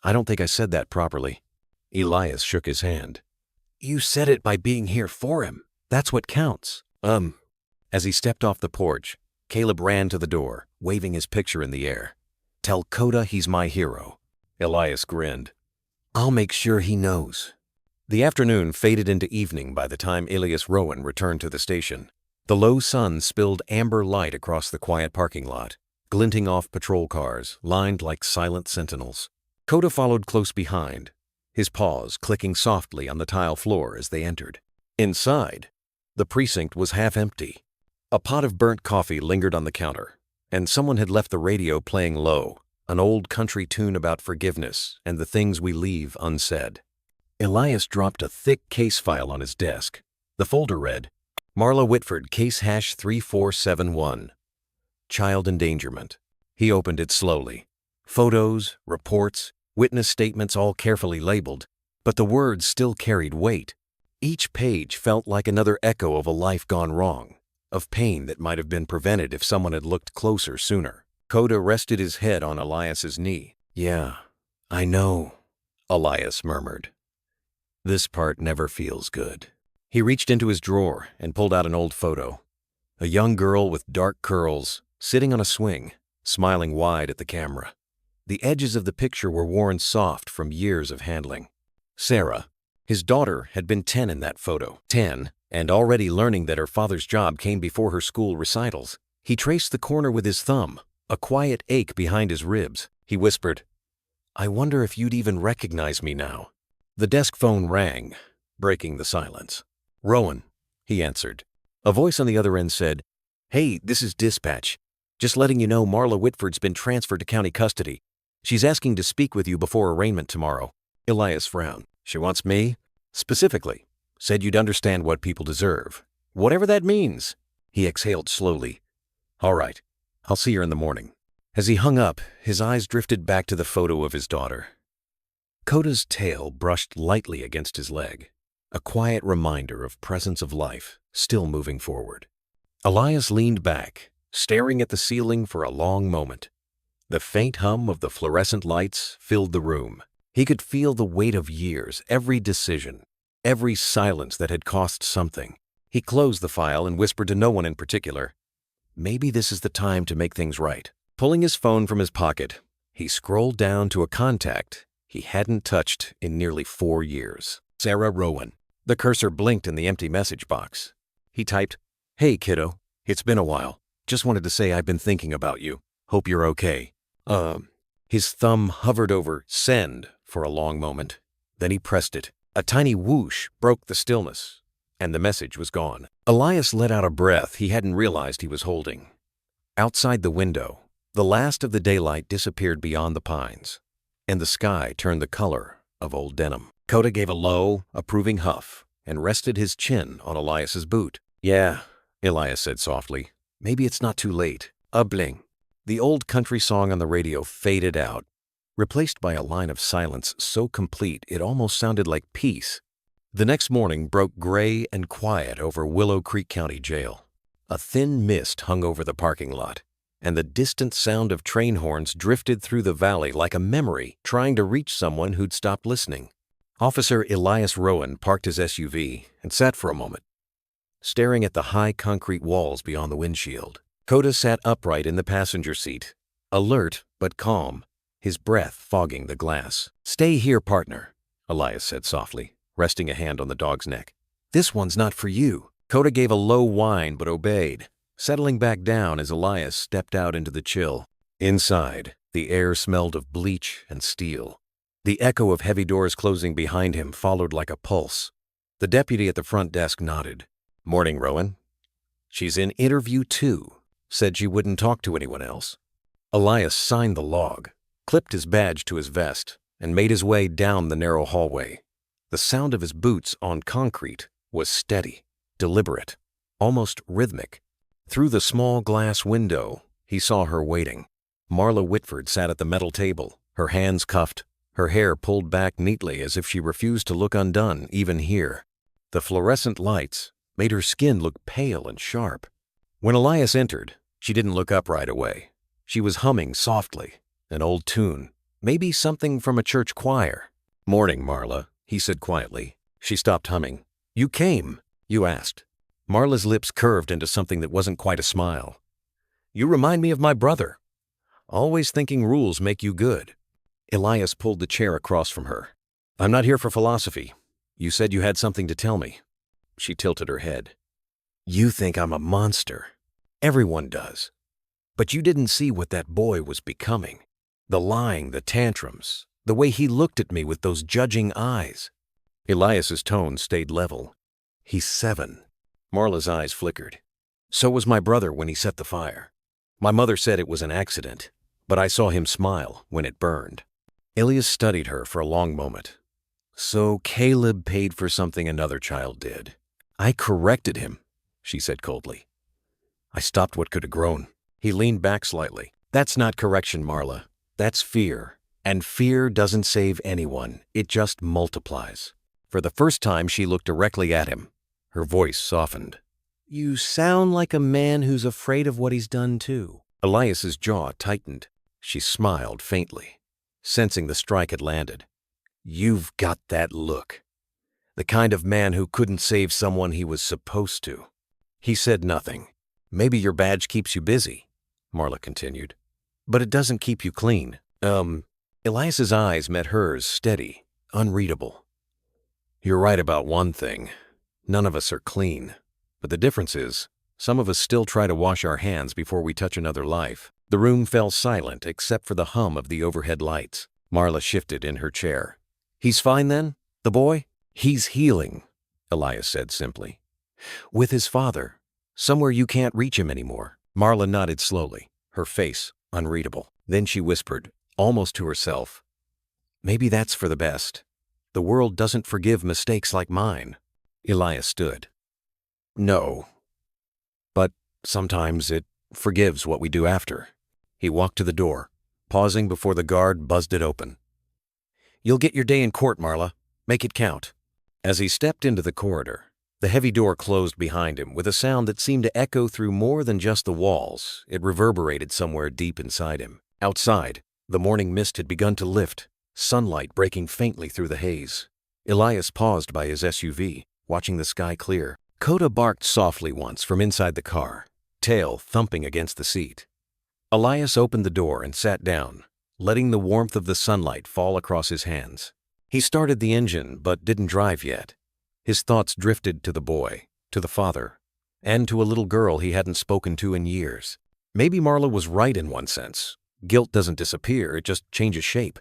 I don't think I said that properly. Elias shook his hand. You said it by being here for him. That's what counts. As he stepped off the porch, Caleb ran to the door, waving his picture in the air. Tell Coda he's my hero. Elias grinned. I'll make sure he knows. The afternoon faded into evening by the time Elias Rowan returned to the station. The low sun spilled amber light across the quiet parking lot, glinting off patrol cars, lined like silent sentinels. Coda followed close behind, his paws clicking softly on the tile floor as they entered. Inside, the precinct was half empty. A pot of burnt coffee lingered on the counter, and someone had left the radio playing low, an old country tune about forgiveness and the things we leave unsaid. Elias dropped a thick case file on his desk. The folder read, Marla Whitford, case hash 3471. Child endangerment. He opened it slowly. Photos, reports, witness statements all carefully labeled, but the words still carried weight. Each page felt like another echo of a life gone wrong, of pain that might have been prevented if someone had looked closer sooner. Coda rested his head on Elias's knee. Yeah, I know, Elias murmured. This part never feels good. He reached into his drawer and pulled out an old photo. A young girl with dark curls, sitting on a swing, smiling wide at the camera. The edges of the picture were worn soft from years of handling. Sarah, his daughter, had been 10 in that photo. 10, and already learning that her father's job came before her school recitals. He traced the corner with his thumb, a quiet ache behind his ribs. He whispered, I wonder if you'd even recognize me now. The desk phone rang, breaking the silence. Rowan, he answered. A voice on the other end said, Hey, this is dispatch. Just letting you know Marla Whitford's been transferred to county custody. She's asking to speak with you before arraignment tomorrow. Elias frowned. She wants me? Specifically. Said you'd understand what people deserve. Whatever that means. He exhaled slowly. All right. I'll see her in the morning. As he hung up, his eyes drifted back to the photo of his daughter. Coda's tail brushed lightly against his leg, a quiet reminder of presence of life still moving forward. Elias leaned back, staring at the ceiling for a long moment. The faint hum of the fluorescent lights filled the room. He could feel the weight of years, every decision, every silence that had cost something. He closed the file and whispered to no one in particular, Maybe this is the time to make things right. Pulling his phone from his pocket, he scrolled down to a contact he hadn't touched in nearly 4 years. Sarah Rowan. The cursor blinked in the empty message box. He typed, Hey, kiddo. It's been a while. Just wanted to say I've been thinking about you. Hope you're okay. His thumb hovered over send for a long moment. Then he pressed it. A tiny whoosh broke the stillness, and the message was gone. Elias let out a breath he hadn't realized he was holding. Outside the window, the last of the daylight disappeared beyond the pines, and the sky turned the color of old denim. Coda gave a low, approving huff and rested his chin on Elias's boot. Yeah, Elias said softly. Maybe it's not too late. A bling. The old country song on the radio faded out, replaced by a line of silence so complete it almost sounded like peace. The next morning broke gray and quiet over Willow Creek County Jail. A thin mist hung over the parking lot, and the distant sound of train horns drifted through the valley like a memory trying to reach someone who'd stopped listening. Officer Elias Rowan parked his SUV and sat for a moment, staring at the high concrete walls beyond the windshield. Coda sat upright in the passenger seat, alert but calm, his breath fogging the glass. "Stay here, partner," Elias said softly, resting a hand on the dog's neck. "This one's not for you." Coda gave a low whine but obeyed, settling back down as Elias stepped out into the chill. Inside, the air smelled of bleach and steel. The echo of heavy doors closing behind him followed like a pulse. The deputy at the front desk nodded. "Morning, Rowan." "She's in interview 2. Said she wouldn't talk to anyone else." Elias signed the log, clipped his badge to his vest, and made his way down the narrow hallway. The sound of his boots on concrete was steady, deliberate, almost rhythmic. Through the small glass window, he saw her waiting. Marla Whitford sat at the metal table, her hands cuffed, her hair pulled back neatly as if she refused to look undone even here. The fluorescent lights made her skin look pale and sharp. When Elias entered, she didn't look up right away. She was humming softly, an old tune, maybe something from a church choir. "Morning, Marla," he said quietly. She stopped humming. "You came, you asked." Marla's lips curved into something that wasn't quite a smile. "You remind me of my brother. Always thinking rules make you good." Elias pulled the chair across from her. "I'm not here for philosophy. You said you had something to tell me." She tilted her head. "You think I'm a monster. Everyone does. But you didn't see what that boy was becoming. The lying, the tantrums, the way he looked at me with those judging eyes." Elias's tone stayed level. "He's 7. Marla's eyes flickered. "So was my brother when he set the fire. My mother said it was an accident, but I saw him smile when it burned." Elias studied her for a long moment. "So Caleb paid for something another child did. I corrected him," she said coldly. "I stopped what could have grown." He leaned back slightly. "That's not correction, Marla. That's fear. And fear doesn't save anyone. It just multiplies." For the first time, she looked directly at him. Her voice softened. "You sound like a man who's afraid of what he's done too." Elias's jaw tightened. She smiled faintly, sensing the strike had landed. "You've got that look. The kind of man who couldn't save someone he was supposed to." He said nothing. "Maybe your badge keeps you busy," Marla continued, "but it doesn't keep you clean." Elias's eyes met hers, steady, unreadable. "You're right about one thing. None of us are clean. But the difference is, some of us still try to wash our hands before we touch another life." The room fell silent except for the hum of the overhead lights. Marla shifted in her chair. "He's fine then? The boy?" "He's healing," Elias said simply. "With his father. Somewhere you can't reach him anymore." Marla nodded slowly, her face unreadable. Then she whispered, almost to herself, "Maybe that's for the best. The world doesn't forgive mistakes like mine." Elias stood. "No. But sometimes it forgives what we do after." He walked to the door, pausing before the guard buzzed it open. "You'll get your day in court, Marla. Make it count." As he stepped into the corridor, the heavy door closed behind him with a sound that seemed to echo through more than just the walls. It reverberated somewhere deep inside him. Outside, the morning mist had begun to lift, sunlight breaking faintly through the haze. Elias paused by his SUV, watching the sky clear. Coda barked softly once from inside the car, tail thumping against the seat. Elias opened the door and sat down, letting the warmth of the sunlight fall across his hands. He started the engine but didn't drive yet. His thoughts drifted to the boy, to the father, and to a little girl he hadn't spoken to in years. Maybe Marla was right in one sense. Guilt doesn't disappear, it just changes shape.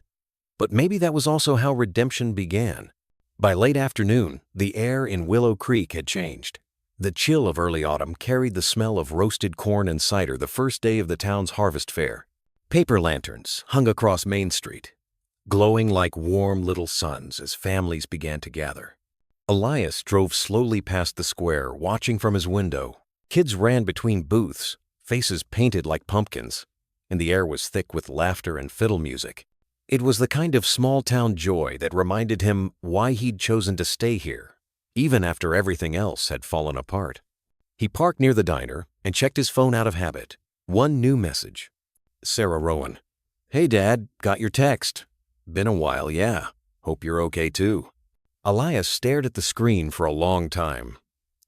But maybe that was also how redemption began. By late afternoon, the air in Willow Creek had changed. The chill of early autumn carried the smell of roasted corn and cider the first day of the town's harvest fair. Paper lanterns hung across Main Street, glowing like warm little suns as families began to gather. Elias drove slowly past the square, watching from his window. Kids ran between booths, faces painted like pumpkins. and the air was thick with laughter and fiddle music. It was the kind of small-town joy that reminded him why he'd chosen to stay here, even after everything else had fallen apart. He parked near the diner and checked his phone out of habit. One new message. Sarah Rowan. "Hey, Dad, got your text. Been a while, yeah. Hope you're okay too." Elias stared at the screen for a long time.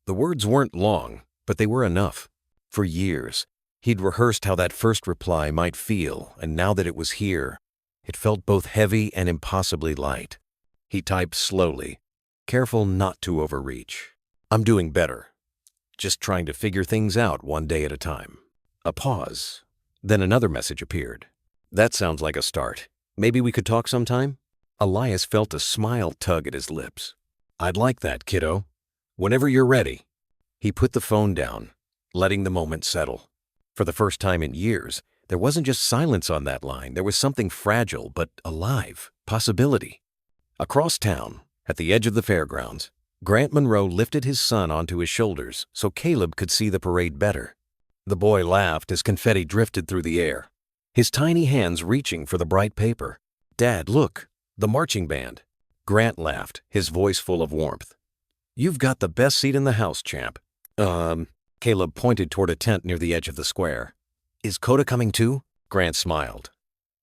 The words weren't long, but they were enough. For years, he'd rehearsed how that first reply might feel, and now that it was here, it felt both heavy and impossibly light. He typed slowly, careful not to overreach. "I'm doing better. Just trying to figure things out one day at a time." A pause. Then another message appeared. "That sounds like a start. Maybe we could talk sometime?" Elias felt a smile tug at his lips. "I'd like that, kiddo. Whenever you're ready." He put the phone down, letting the moment settle. For the first time in years, there wasn't just silence on that line. There was something fragile but alive. Possibility. Across town, at the edge of the fairgrounds, Grant Monroe lifted his son onto his shoulders so Caleb could see the parade better. The boy laughed as confetti drifted through the air, his tiny hands reaching for the bright paper. "Dad, look, the marching band." Grant laughed, his voice full of warmth. "You've got the best seat in the house, champ." Caleb pointed toward a tent near the edge of the square. "Is Coda coming too?" Grant smiled.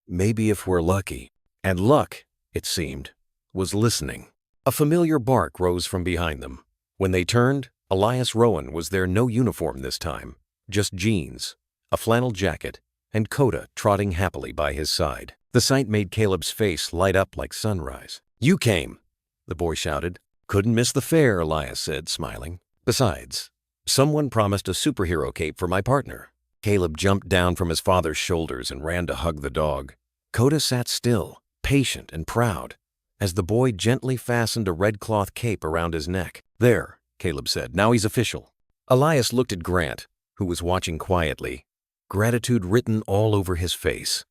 "Maybe if we're lucky." And luck, it seemed, was listening. A familiar bark rose from behind them. When they turned, Elias Rowan was there, no uniform this time, just jeans, a flannel jacket, and Coda trotting happily by his side. The sight made Caleb's face light up like sunrise. "You came," the boy shouted. "Couldn't miss the fair," Elias said, smiling. "Besides, someone promised a superhero cape for my partner." Caleb jumped down from his father's shoulders and ran to hug the dog. Coda sat still, patient and proud, as the boy gently fastened a red cloth cape around his neck. "There," Caleb said. "Now he's official." Elias looked at Grant, who was watching quietly, gratitude written all over his face.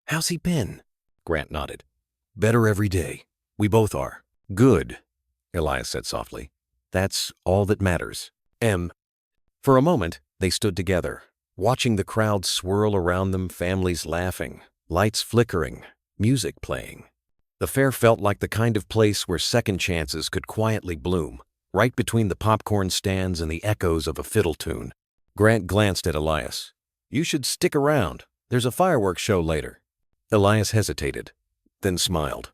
"How's he been?" Grant nodded. "Better every day. We both are." "Good," Elias said softly. "That's all that matters." For a moment, they stood together, watching the crowd swirl around them, families laughing, lights flickering, music playing. The fair felt like the kind of place where second chances could quietly bloom, right between the popcorn stands and the echoes of a fiddle tune. Grant glanced at Elias. "You should stick around. There's a fireworks show later." Elias hesitated, then smiled.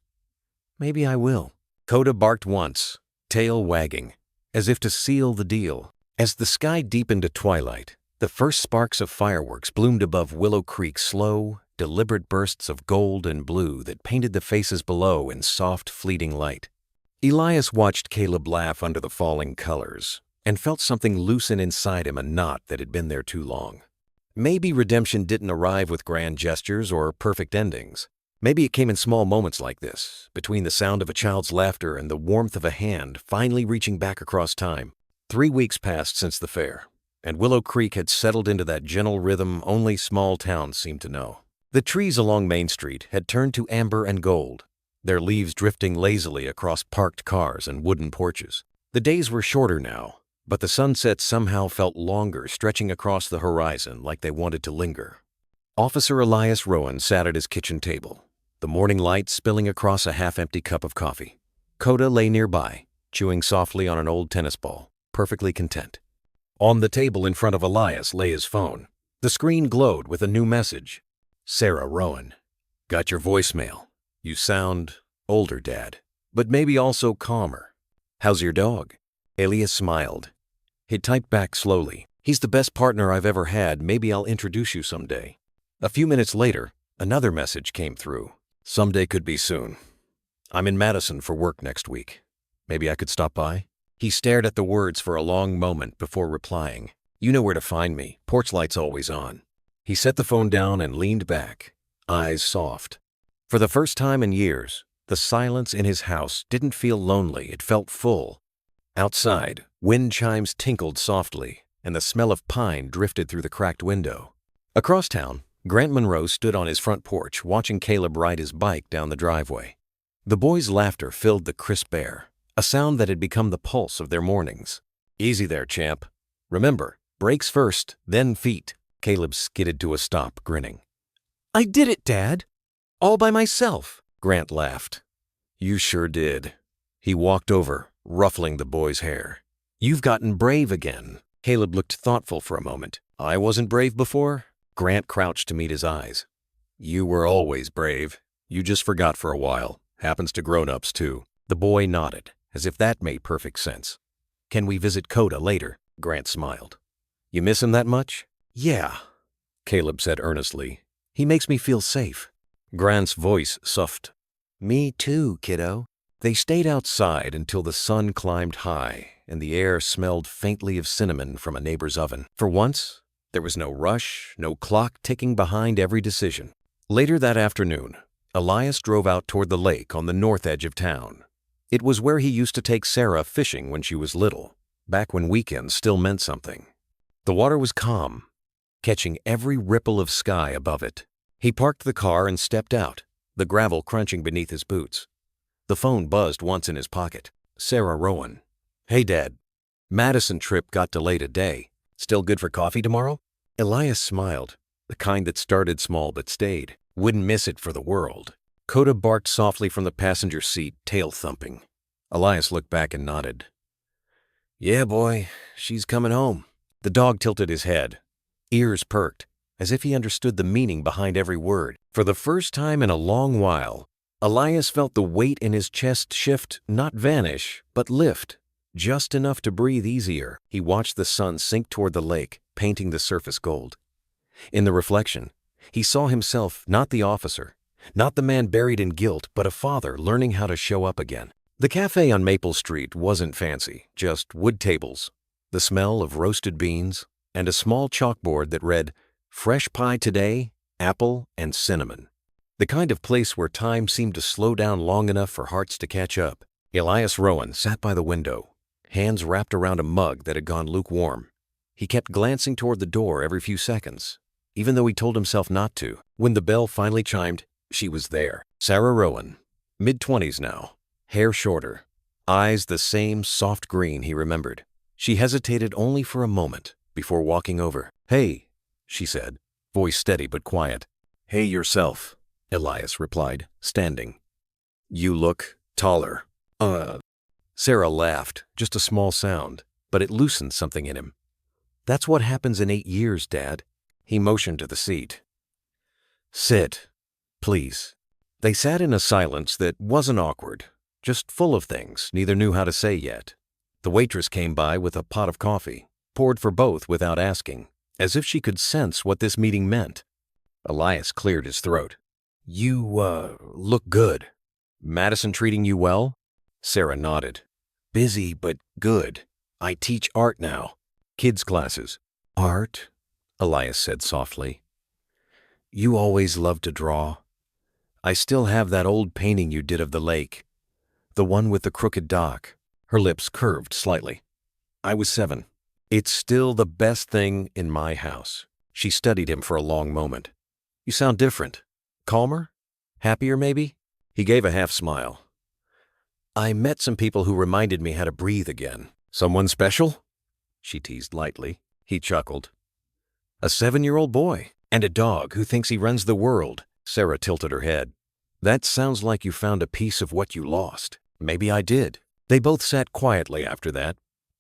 "Maybe I will." Coda barked once, tail wagging, as if to seal the deal. As the sky deepened to twilight, the first sparks of fireworks bloomed above Willow Creek, slow, deliberate bursts of gold and blue that painted the faces below in soft, fleeting light. Elias watched Caleb laugh under the falling colors and felt something loosen inside him, a knot that had been there too long. Maybe redemption didn't arrive with grand gestures or perfect endings. Maybe it came in small moments like this, between the sound of a child's laughter and the warmth of a hand finally reaching back across time. 3 weeks passed since the fair, and Willow Creek had settled into that gentle rhythm only small towns seem to know. The trees along Main Street had turned to amber and gold, their leaves drifting lazily across parked cars and wooden porches. The days were shorter now, but the sunsets somehow felt longer, stretching across the horizon like they wanted to linger. Officer Elias Rowan sat at his kitchen table, the morning light spilling across a half-empty cup of coffee. Coda lay nearby, chewing softly on an old tennis ball, perfectly content. On the table in front of Elias lay his phone. The screen glowed with a new message. "Sarah Rowan. Got your voicemail. You sound older, Dad, but maybe also calmer. How's your dog?" Elias smiled. He typed back slowly. "He's the best partner I've ever had. Maybe I'll introduce you someday." A few minutes later, another message came through. "Someday could be soon. I'm in Madison for work next week. Maybe I could stop by?" He stared at the words for a long moment before replying. "You know where to find me. Porch light's always on." He set the phone down and leaned back, eyes soft. For the first time in years, the silence in his house didn't feel lonely, it felt full. Outside, wind chimes tinkled softly, and the smell of pine drifted through the cracked window. Across town, Grant Monroe stood on his front porch watching Caleb ride his bike down the driveway. The boys' laughter filled the crisp air, a sound that had become the pulse of their mornings. "Easy there, champ. Remember, brakes first, then feet." Caleb skidded to a stop, grinning. I did it, Dad. All by myself. Grant laughed. You sure did. He walked over, ruffling the boy's hair. You've gotten brave again. Caleb looked thoughtful for a moment. I wasn't brave before? Grant crouched to meet his eyes. You were always brave. You just forgot for a while. Happens to grown-ups, too. The boy nodded, as if that made perfect sense. Can we visit Coda later? Grant smiled. You miss him that much? Yeah, Caleb said earnestly. He makes me feel safe. Grant's voice soughed. Me too, kiddo. They stayed outside until the sun climbed high and the air smelled faintly of cinnamon from a neighbor's oven. For once, there was no rush, no clock ticking behind every decision. Later that afternoon, Elias drove out toward the lake on the north edge of town. It was where he used to take Sarah fishing when she was little, back when weekends still meant something. The water was calm, catching every ripple of sky above it. He parked the car and stepped out, the gravel crunching beneath his boots. The phone buzzed once in his pocket. Sarah Rowan. Hey, Dad. Madison trip got delayed a day. Still good for coffee tomorrow? Elias smiled, the kind that started small but stayed. Wouldn't miss it for the world. Coda barked softly from the passenger seat, tail thumping. Elias looked back and nodded. Yeah, boy, she's coming home. The dog tilted his head. Ears perked, as if he understood the meaning behind every word. For the first time in a long while, Elias felt the weight in his chest shift, not vanish, but lift, just enough to breathe easier. He watched the sun sink toward the lake, painting the surface gold. In the reflection, he saw himself, not the officer, not the man buried in guilt, but a father learning how to show up again. The cafe on Maple Street wasn't fancy, just wood tables, the smell of roasted beans, and a small chalkboard that read, "Fresh pie today, apple and cinnamon." The kind of place where time seemed to slow down long enough for hearts to catch up. Elias Rowan sat by the window, hands wrapped around a mug that had gone lukewarm. He kept glancing toward the door every few seconds, even though he told himself not to. When the bell finally chimed, she was there. Sarah Rowan, mid-20s now, hair shorter, eyes the same soft green he remembered. She hesitated only for a moment before walking over. Hey, she said, voice steady but quiet. Hey yourself, Elias replied, standing. You look taller. Sarah laughed, just a small sound, but it loosened something in him. That's what happens in 8 years, Dad. He motioned to the seat. Sit, please. They sat in a silence that wasn't awkward, just full of things neither knew how to say yet. The waitress came by with a pot of coffee, poured for both without asking, as if she could sense what this meeting meant. Elias cleared his throat. You, look good. Madison treating you well? Sarah nodded. Busy, but good. I teach art now. Kids' classes. Art? Elias said softly. You always loved to draw. I still have that old painting you did of the lake. The one with the crooked dock. Her lips curved slightly. I was 7. It's still the best thing in my house. She studied him for a long moment. You sound different. Calmer? Happier, maybe? He gave a half smile. I met some people who reminded me how to breathe again. Someone special? She teased lightly. He chuckled. A 7-year-old boy and a dog who thinks he runs the world. Sarah tilted her head. That sounds like you found a piece of what you lost. Maybe I did. They both sat quietly after that,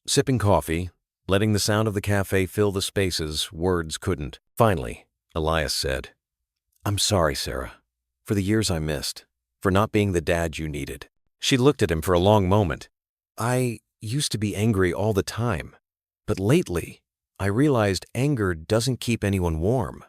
sipping coffee, letting the sound of the cafe fill the spaces words couldn't. Finally, Elias said, I'm sorry, Sarah, for the years I missed, for not being the dad you needed. She looked at him for a long moment. I used to be angry all the time, but lately I realized anger doesn't keep anyone warm.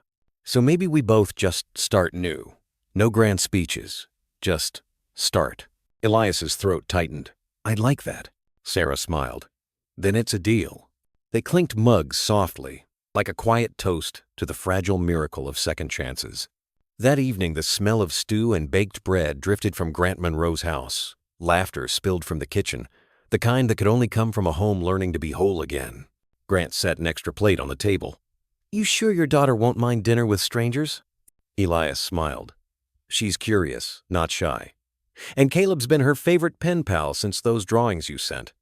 So maybe we both just start new. No grand speeches, just start. Elias's throat tightened. I'd like that. Sarah smiled. Then it's a deal. They clinked mugs softly, like a quiet toast to the fragile miracle of second chances. That evening, the smell of stew and baked bread drifted from Grant Monroe's house. Laughter spilled from the kitchen, the kind that could only come from a home learning to be whole again. Grant set an extra plate on the table. You sure your daughter won't mind dinner with strangers? Elias smiled. She's curious, not shy. And Caleb's been her favorite pen pal since those drawings you sent.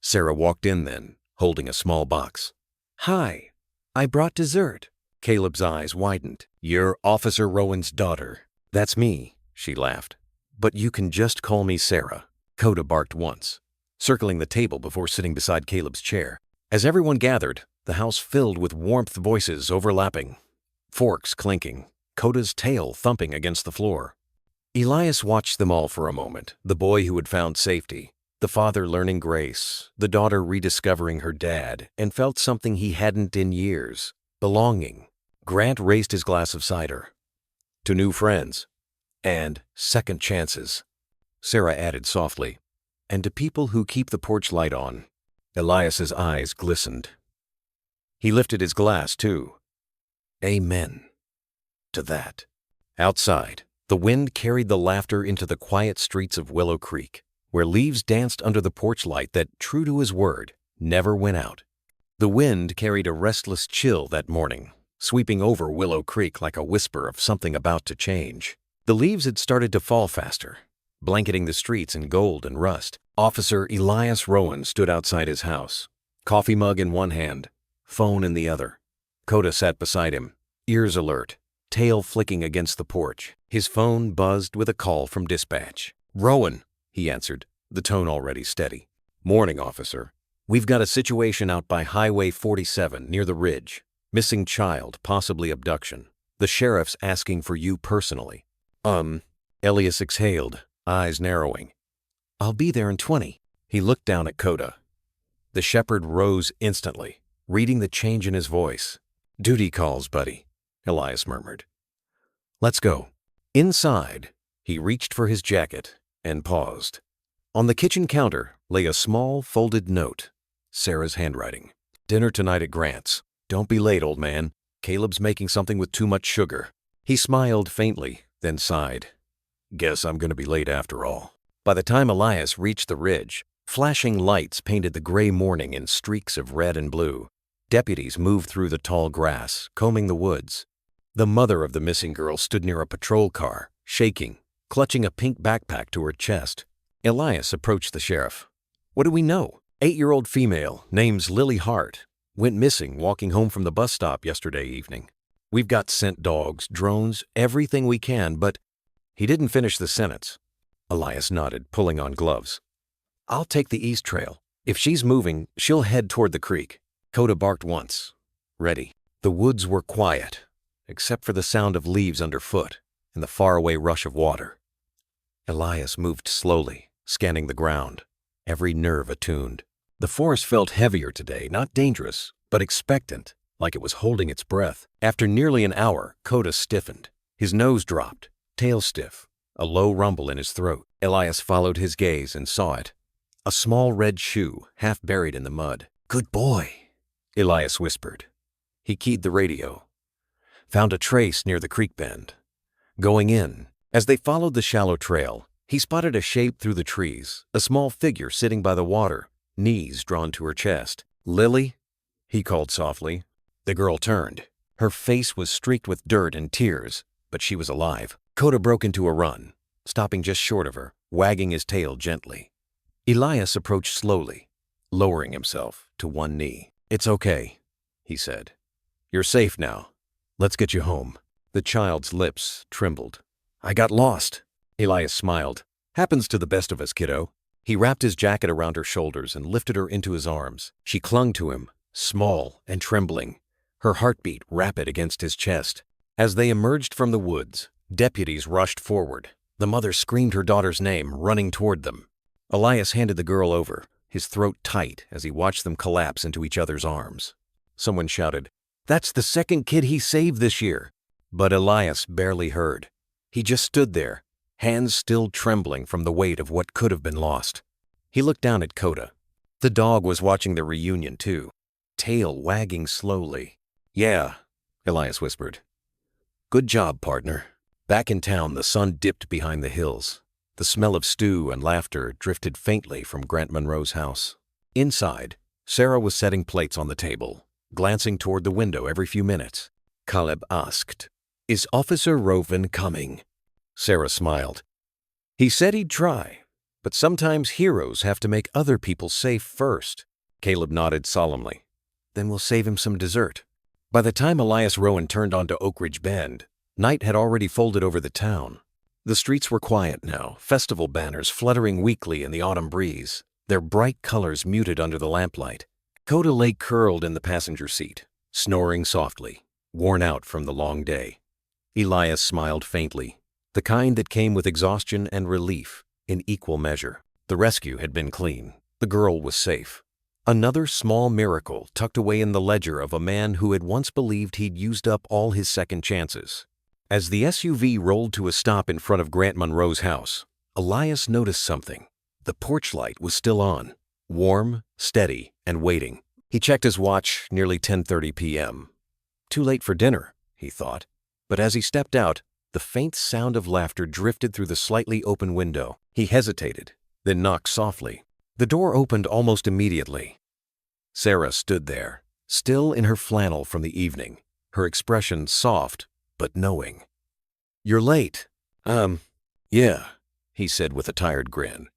Sarah walked in then, holding a small box. Hi, I brought dessert. Caleb's eyes widened. "You're Officer Rowan's daughter." "That's me," she laughed. "But you can just call me Sarah." Coda barked once, circling the table before sitting beside Caleb's chair. As everyone gathered, the house filled with warmth, voices overlapping, forks clinking, Coda's tail thumping against the floor. Elias watched them all for a moment, the boy who had found safety, the father learning grace, the daughter rediscovering her dad, and felt something he hadn't in years, belonging. Grant raised his glass of cider. "To new friends. And second chances," Sarah added softly. "And to people who keep the porch light on." Elias's eyes glistened. He lifted his glass, too. "Amen to that." Outside, the wind carried the laughter into the quiet streets of Willow Creek, where leaves danced under the porch light that, true to his word, never went out. The wind carried a restless chill that morning, sweeping over Willow Creek like a whisper of something about to change. The leaves had started to fall faster, blanketing the streets in gold and rust. Officer Elias Rowan stood outside his house, coffee mug in one hand, phone in the other. Coda sat beside him, ears alert, tail flicking against the porch. His phone buzzed with a call from dispatch. "Rowan," he answered, the tone already steady. "Morning, officer. We've got a situation out by Highway 47 near the ridge. Missing child, possibly abduction. The sheriff's asking for you personally." Elias exhaled, eyes narrowing. "I'll be there in 20. He looked down at Coda. The shepherd rose instantly, reading the change in his voice. "Duty calls, buddy," Elias murmured. "Let's go." Inside, he reached for his jacket and paused. On the kitchen counter lay a small folded note, Sarah's handwriting. "Dinner tonight at Grant's. Don't be late, old man. Caleb's making something with too much sugar." He smiled faintly, then sighed. "Guess I'm going to be late after all." By the time Elias reached the ridge, flashing lights painted the gray morning in streaks of red and blue. Deputies moved through the tall grass, combing the woods. The mother of the missing girl stood near a patrol car, shaking, clutching a pink backpack to her chest. Elias approached the sheriff. "What do we know? 8-year-old female, name's Lily Hart, went missing walking home from the bus stop yesterday evening. We've got scent dogs, drones, everything we can, but..." He didn't finish the sentence. Elias nodded, pulling on gloves. "I'll take the east trail. If she's moving, she'll head toward the creek." Coda barked once. "Ready." The woods were quiet, except for the sound of leaves underfoot and the faraway rush of water. Elias moved slowly, scanning the ground, every nerve attuned. The forest felt heavier today, not dangerous, but expectant, like it was holding its breath. After nearly an hour, Coda stiffened. His nose dropped, tail stiff, a low rumble in his throat. Elias followed his gaze and saw it. A small red shoe, half buried in the mud. "Good boy," Elias whispered. He keyed the radio. Found a trace near the creek bend. Going in. As they followed the shallow trail, he spotted a shape through the trees, a small figure sitting by the water, knees drawn to her chest. "Lily?" he called softly. The girl turned. Her face was streaked with dirt and tears, but she was alive. Coda broke into a run, stopping just short of her, wagging his tail gently. Elias approached slowly, lowering himself to one knee. "It's okay," he said. "You're safe now. Let's get you home." The child's lips trembled. "I got lost." Elias smiled. "Happens to the best of us, kiddo." He wrapped his jacket around her shoulders and lifted her into his arms. She clung to him, small and trembling, her heartbeat rapid against his chest. As they emerged from the woods, deputies rushed forward. The mother screamed her daughter's name, running toward them. Elias handed the girl over, his throat tight as he watched them collapse into each other's arms. Someone shouted, "That's the second kid he saved this year." But Elias barely heard. He just stood there, hands still trembling from the weight of what could have been lost. He looked down at Coda. The dog was watching the reunion too, tail wagging slowly. "Yeah," Elias whispered. "Good job, partner." Back in town, the sun dipped behind the hills. The smell of stew and laughter drifted faintly from Grant Monroe's house. Inside, Sarah was setting plates on the table, glancing toward the window every few minutes. Caleb asked, "Is Officer Rowan coming?" Sarah smiled. "He said he'd try, but sometimes heroes have to make other people safe first." Caleb nodded solemnly. "Then we'll save him some dessert." By the time Elias Rowan turned onto Oak Ridge Bend, night had already folded over the town. The streets were quiet now, festival banners fluttering weakly in the autumn breeze, their bright colors muted under the lamplight. Coda lay curled in the passenger seat, snoring softly, worn out from the long day. Elias smiled faintly, the kind that came with exhaustion and relief in equal measure. The rescue had been clean. The girl was safe. Another small miracle tucked away in the ledger of a man who had once believed he'd used up all his second chances. As the SUV rolled to a stop in front of Grant Monroe's house, Elias noticed something. The porch light was still on, warm, steady, and waiting. He checked his watch, nearly 10:30 p.m. Too late for dinner, he thought. But as he stepped out, the faint sound of laughter drifted through the slightly open window. He hesitated, then knocked softly. The door opened almost immediately. Sarah stood there, still in her flannel from the evening, her expression soft but knowing. "You're late." Yeah," he said with a tired grin.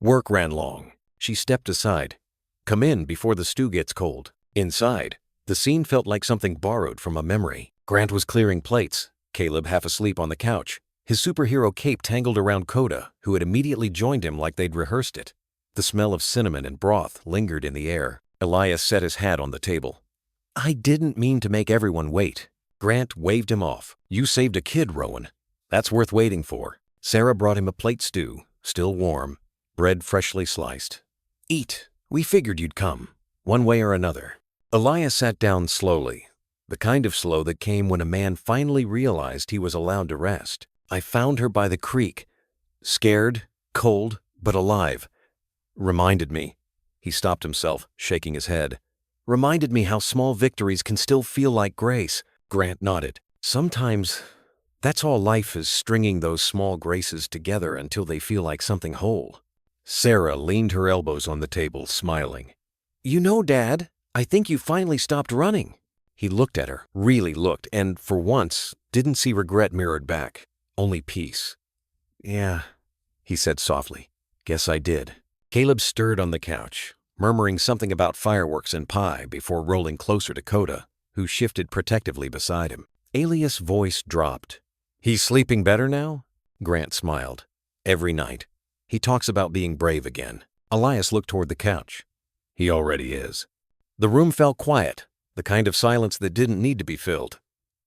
"Work ran long." She stepped aside. "Come in before the stew gets cold." Inside, the scene felt like something borrowed from a memory. Grant was clearing plates, Caleb half asleep on the couch, his superhero cape tangled around Coda, who had immediately joined him like they'd rehearsed it. The smell of cinnamon and broth lingered in the air. Elias set his hat on the table. "I didn't mean to make everyone wait." Grant waved him off. "You saved a kid, Rowan. That's worth waiting for." Sarah brought him a plate stew, still warm, bread freshly sliced. "Eat. We figured you'd come, one way or another." Elias sat down slowly, the kind of slow that came when a man finally realized he was allowed to rest. "I found her by the creek. Scared, cold, but alive. Reminded me." He stopped himself, shaking his head. "Reminded me how small victories can still feel like grace." Grant nodded. "Sometimes that's all life is, stringing those small graces together until they feel like something whole." Sarah leaned her elbows on the table, smiling. "You know, Dad, I think you finally stopped running." He looked at her, really looked, and for once didn't see regret mirrored back, only peace. "Yeah," he said softly. "Guess I did." Caleb stirred on the couch, murmuring something about fireworks and pie before rolling closer to Coda, who shifted protectively beside him. Elias' voice dropped. "He's sleeping better now?" Grant smiled. "Every night. He talks about being brave again." Elias looked toward the couch. "He already is." The room felt quiet, the kind of silence that didn't need to be filled.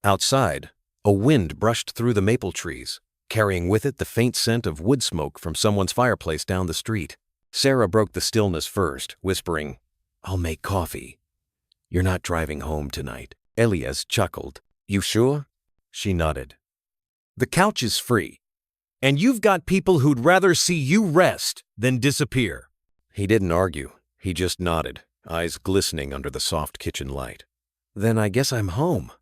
Outside, a wind brushed through the maple trees, carrying with it the faint scent of wood smoke from someone's fireplace down the street. Sarah broke the stillness first, whispering, "I'll make coffee. You're not driving home tonight." Elias chuckled. "You sure?" She nodded. "The couch is free, and you've got people who'd rather see you rest than disappear." He didn't argue. He just nodded, eyes glistening under the soft kitchen light. "Then I guess I'm home."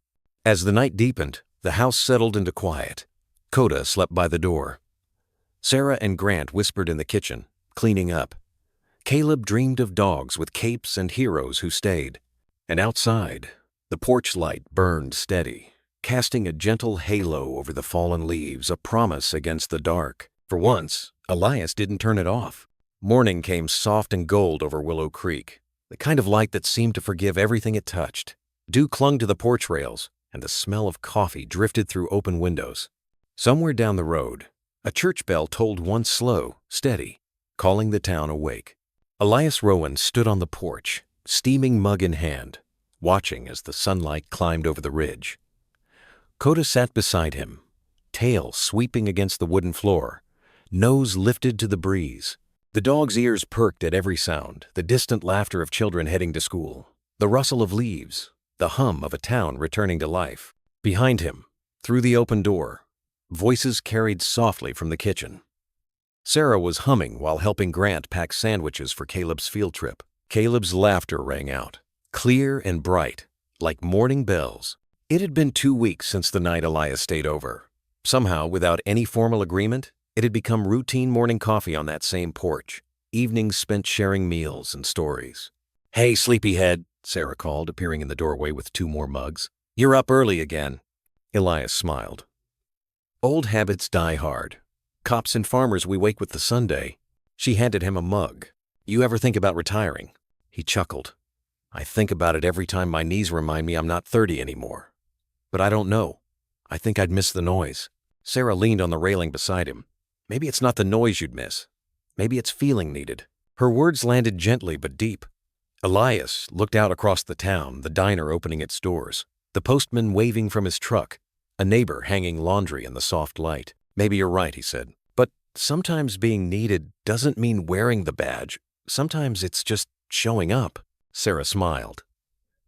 As the night deepened, the house settled into quiet. Coda slept by the door. Sarah and Grant whispered in the kitchen, cleaning up. Caleb dreamed of dogs with capes and heroes who stayed. And outside, the porch light burned steady, casting a gentle halo over the fallen leaves, a promise against the dark. For once, Elias didn't turn it off. Morning came soft and gold over Willow Creek, the kind of light that seemed to forgive everything it touched. Dew clung to the porch rails, and the smell of coffee drifted through open windows. Somewhere down the road, a church bell tolled once slow, steady, calling the town awake. Elias Rowan stood on the porch, steaming mug in hand, watching as the sunlight climbed over the ridge. Coda sat beside him, tail sweeping against the wooden floor, nose lifted to the breeze. The dog's ears perked at every sound, the distant laughter of children heading to school, the rustle of leaves, the hum of a town returning to life. Behind him, through the open door, voices carried softly from the kitchen. Sarah was humming while helping Grant pack sandwiches for Caleb's field trip. Caleb's laughter rang out, clear and bright, like morning bells. It had been 2 weeks since the night Elias stayed over. Somehow, without any formal agreement, it had become routine morning coffee on that same porch, evenings spent sharing meals and stories. "Hey, sleepyhead," Sarah called, appearing in the doorway with 2 more mugs. "You're up early again." Elias smiled. "Old habits die hard. Cops and farmers, we wake with the Sunday." She handed him a mug. "You ever think about retiring?" He chuckled. I think about it every time my knees remind me I'm not 30 anymore. But I don't know. I think I'd miss the noise. Sarah leaned on the railing beside him. Maybe it's not the noise you'd miss. Maybe it's feeling needed. Her words landed gently but deep. Elias looked out across the town, the diner opening its doors, the postman waving from his truck, a neighbor hanging laundry in the soft light. Maybe you're right, he said. But sometimes being needed doesn't mean wearing the badge. Sometimes it's just showing up. Sarah smiled.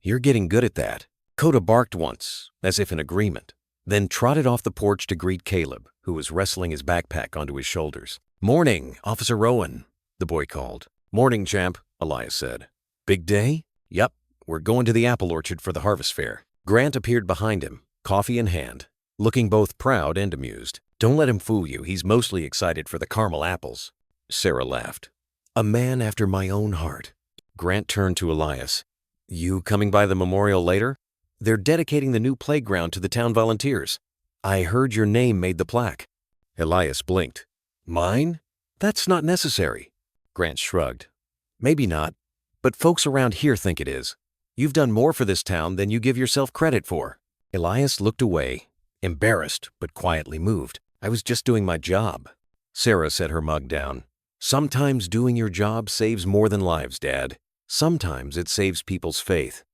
You're getting good at that. Coda barked once, as if in agreement, then trotted off the porch to greet Caleb, who was wrestling his backpack onto his shoulders. Morning, Officer Rowan, the boy called. Morning, champ, Elias said. Big day? Yep, we're going to the apple orchard for the harvest fair. Grant appeared behind him, coffee in hand, looking both proud and amused. Don't let him fool you, he's mostly excited for the caramel apples. Sarah laughed. A man after my own heart. Grant turned to Elias. You coming by the memorial later? They're dedicating the new playground to the town volunteers. I heard your name made the plaque. Elias blinked. Mine? That's not necessary. Grant shrugged. Maybe not, but folks around here think it is. You've done more for this town than you give yourself credit for. Elias looked away, embarrassed but quietly moved. I was just doing my job. Sarah set her mug down. Sometimes doing your job saves more than lives, Dad. Sometimes it saves people's faith.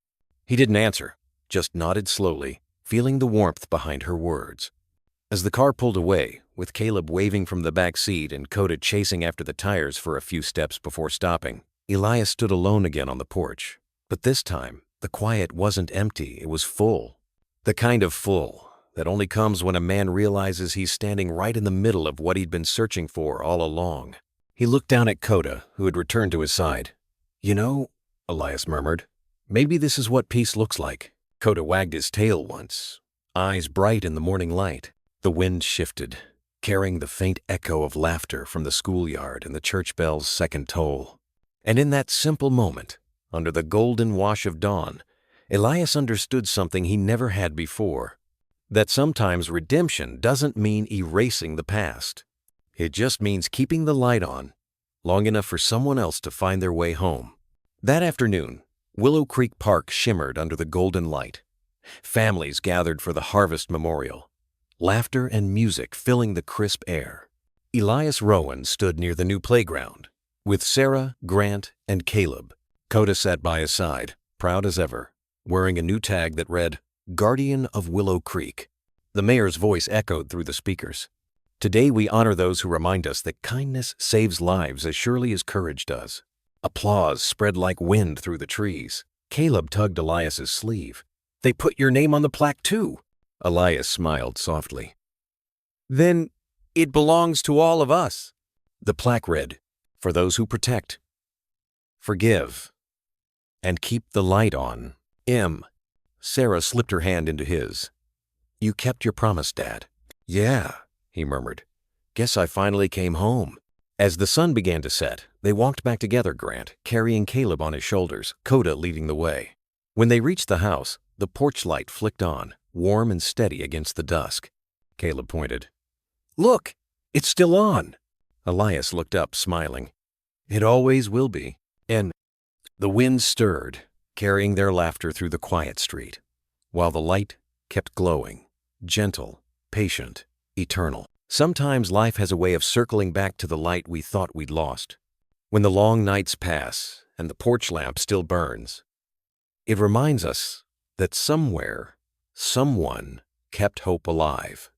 He didn't answer, just nodded slowly, feeling the warmth behind her words. As the car pulled away, with Caleb waving from the back seat and Coda chasing after the tires for a few steps before stopping, Elias stood alone again on the porch. But this time, the quiet wasn't empty, it was full. The kind of full that only comes when a man realizes he's standing right in the middle of what he'd been searching for all along. He looked down at Coda, who had returned to his side. You know, Elias murmured, maybe this is what peace looks like. Coda wagged his tail once, eyes bright in the morning light. The wind shifted, carrying the faint echo of laughter from the schoolyard and the church bell's second toll. And in that simple moment, under the golden wash of dawn, Elias understood something he never had before. That sometimes redemption doesn't mean erasing the past. It just means keeping the light on, long enough for someone else to find their way home. That afternoon, Willow Creek Park shimmered under the golden light. Families gathered for the Harvest Memorial, laughter and music filling the crisp air. Elias Rowan stood near the new playground, with Sarah, Grant, and Caleb. Coda sat by his side, proud as ever, wearing a new tag that read, Guardian of Willow Creek. The mayor's voice echoed through the speakers. Today we honor those who remind us that kindness saves lives as surely as courage does. Applause spread like wind through the trees. Caleb tugged Elias's sleeve. They put your name on the plaque too. Elias smiled softly. Then it belongs to all of us. The plaque read, for those who protect, forgive, and keep the light on. M. Sarah slipped her hand into his. You kept your promise, Dad. Yeah, he murmured. Guess I finally came home. As the sun began to set, they walked back together, Grant, carrying Caleb on his shoulders, Coda leading the way. When they reached the house, the porch light flicked on, warm and steady against the dusk. Caleb pointed. Look, it's still on. Elias looked up, smiling. It always will be. And the wind stirred, carrying their laughter through the quiet street, while the light kept glowing, gentle, patient, eternal. Sometimes life has a way of circling back to the light we thought we'd lost. When the long nights pass and the porch lamp still burns, it reminds us that somewhere, someone kept hope alive.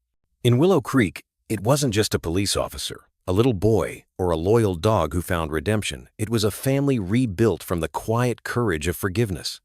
In Willow Creek, it wasn't just a police officer, a little boy, or a loyal dog who found redemption. It was a family rebuilt from the quiet courage of forgiveness.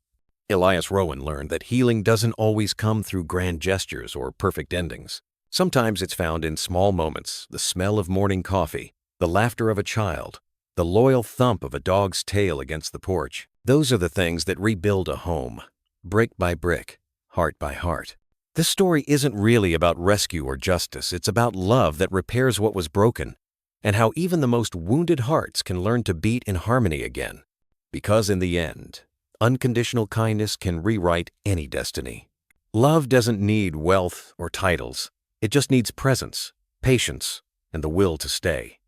Elias Rowan learned that healing doesn't always come through grand gestures or perfect endings. Sometimes it's found in small moments, the smell of morning coffee, the laughter of a child, the loyal thump of a dog's tail against the porch. Those are the things that rebuild a home, brick by brick, heart by heart. This story isn't really about rescue or justice. It's about love that repairs what was broken, and how even the most wounded hearts can learn to beat in harmony again. Because in the end, unconditional kindness can rewrite any destiny. Love doesn't need wealth or titles. It just needs presence, patience, and the will to stay.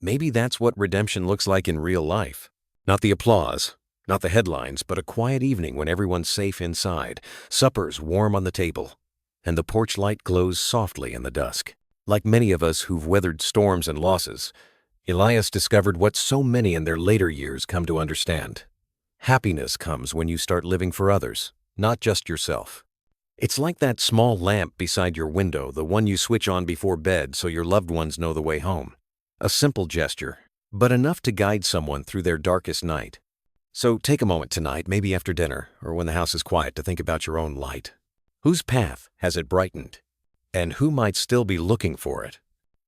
Maybe that's what redemption looks like in real life. Not the applause, Not the headlines, but a quiet evening when everyone's safe inside, supper's warm on the table, and the porch light glows softly in the dusk. Like many of us who've weathered storms and losses, Elias discovered what so many in their later years come to understand. Happiness comes when you start living for others, not just yourself. It's like that small lamp beside your window, the one you switch on before bed so your loved ones know the way home. A simple gesture, but enough to guide someone through their darkest night. So take a moment tonight, maybe after dinner, or when the house is quiet, to think about your own light. Whose path has it brightened? And who might still be looking for it?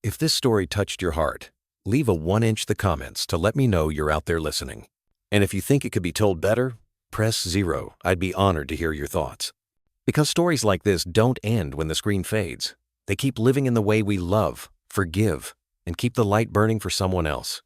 If this story touched your heart, leave a 1-inch the comments to let me know you're out there listening. And if you think it could be told better, press 0. I'd be honored to hear your thoughts. Because stories like this don't end when the screen fades. They keep living in the way we love, forgive, and keep the light burning for someone else.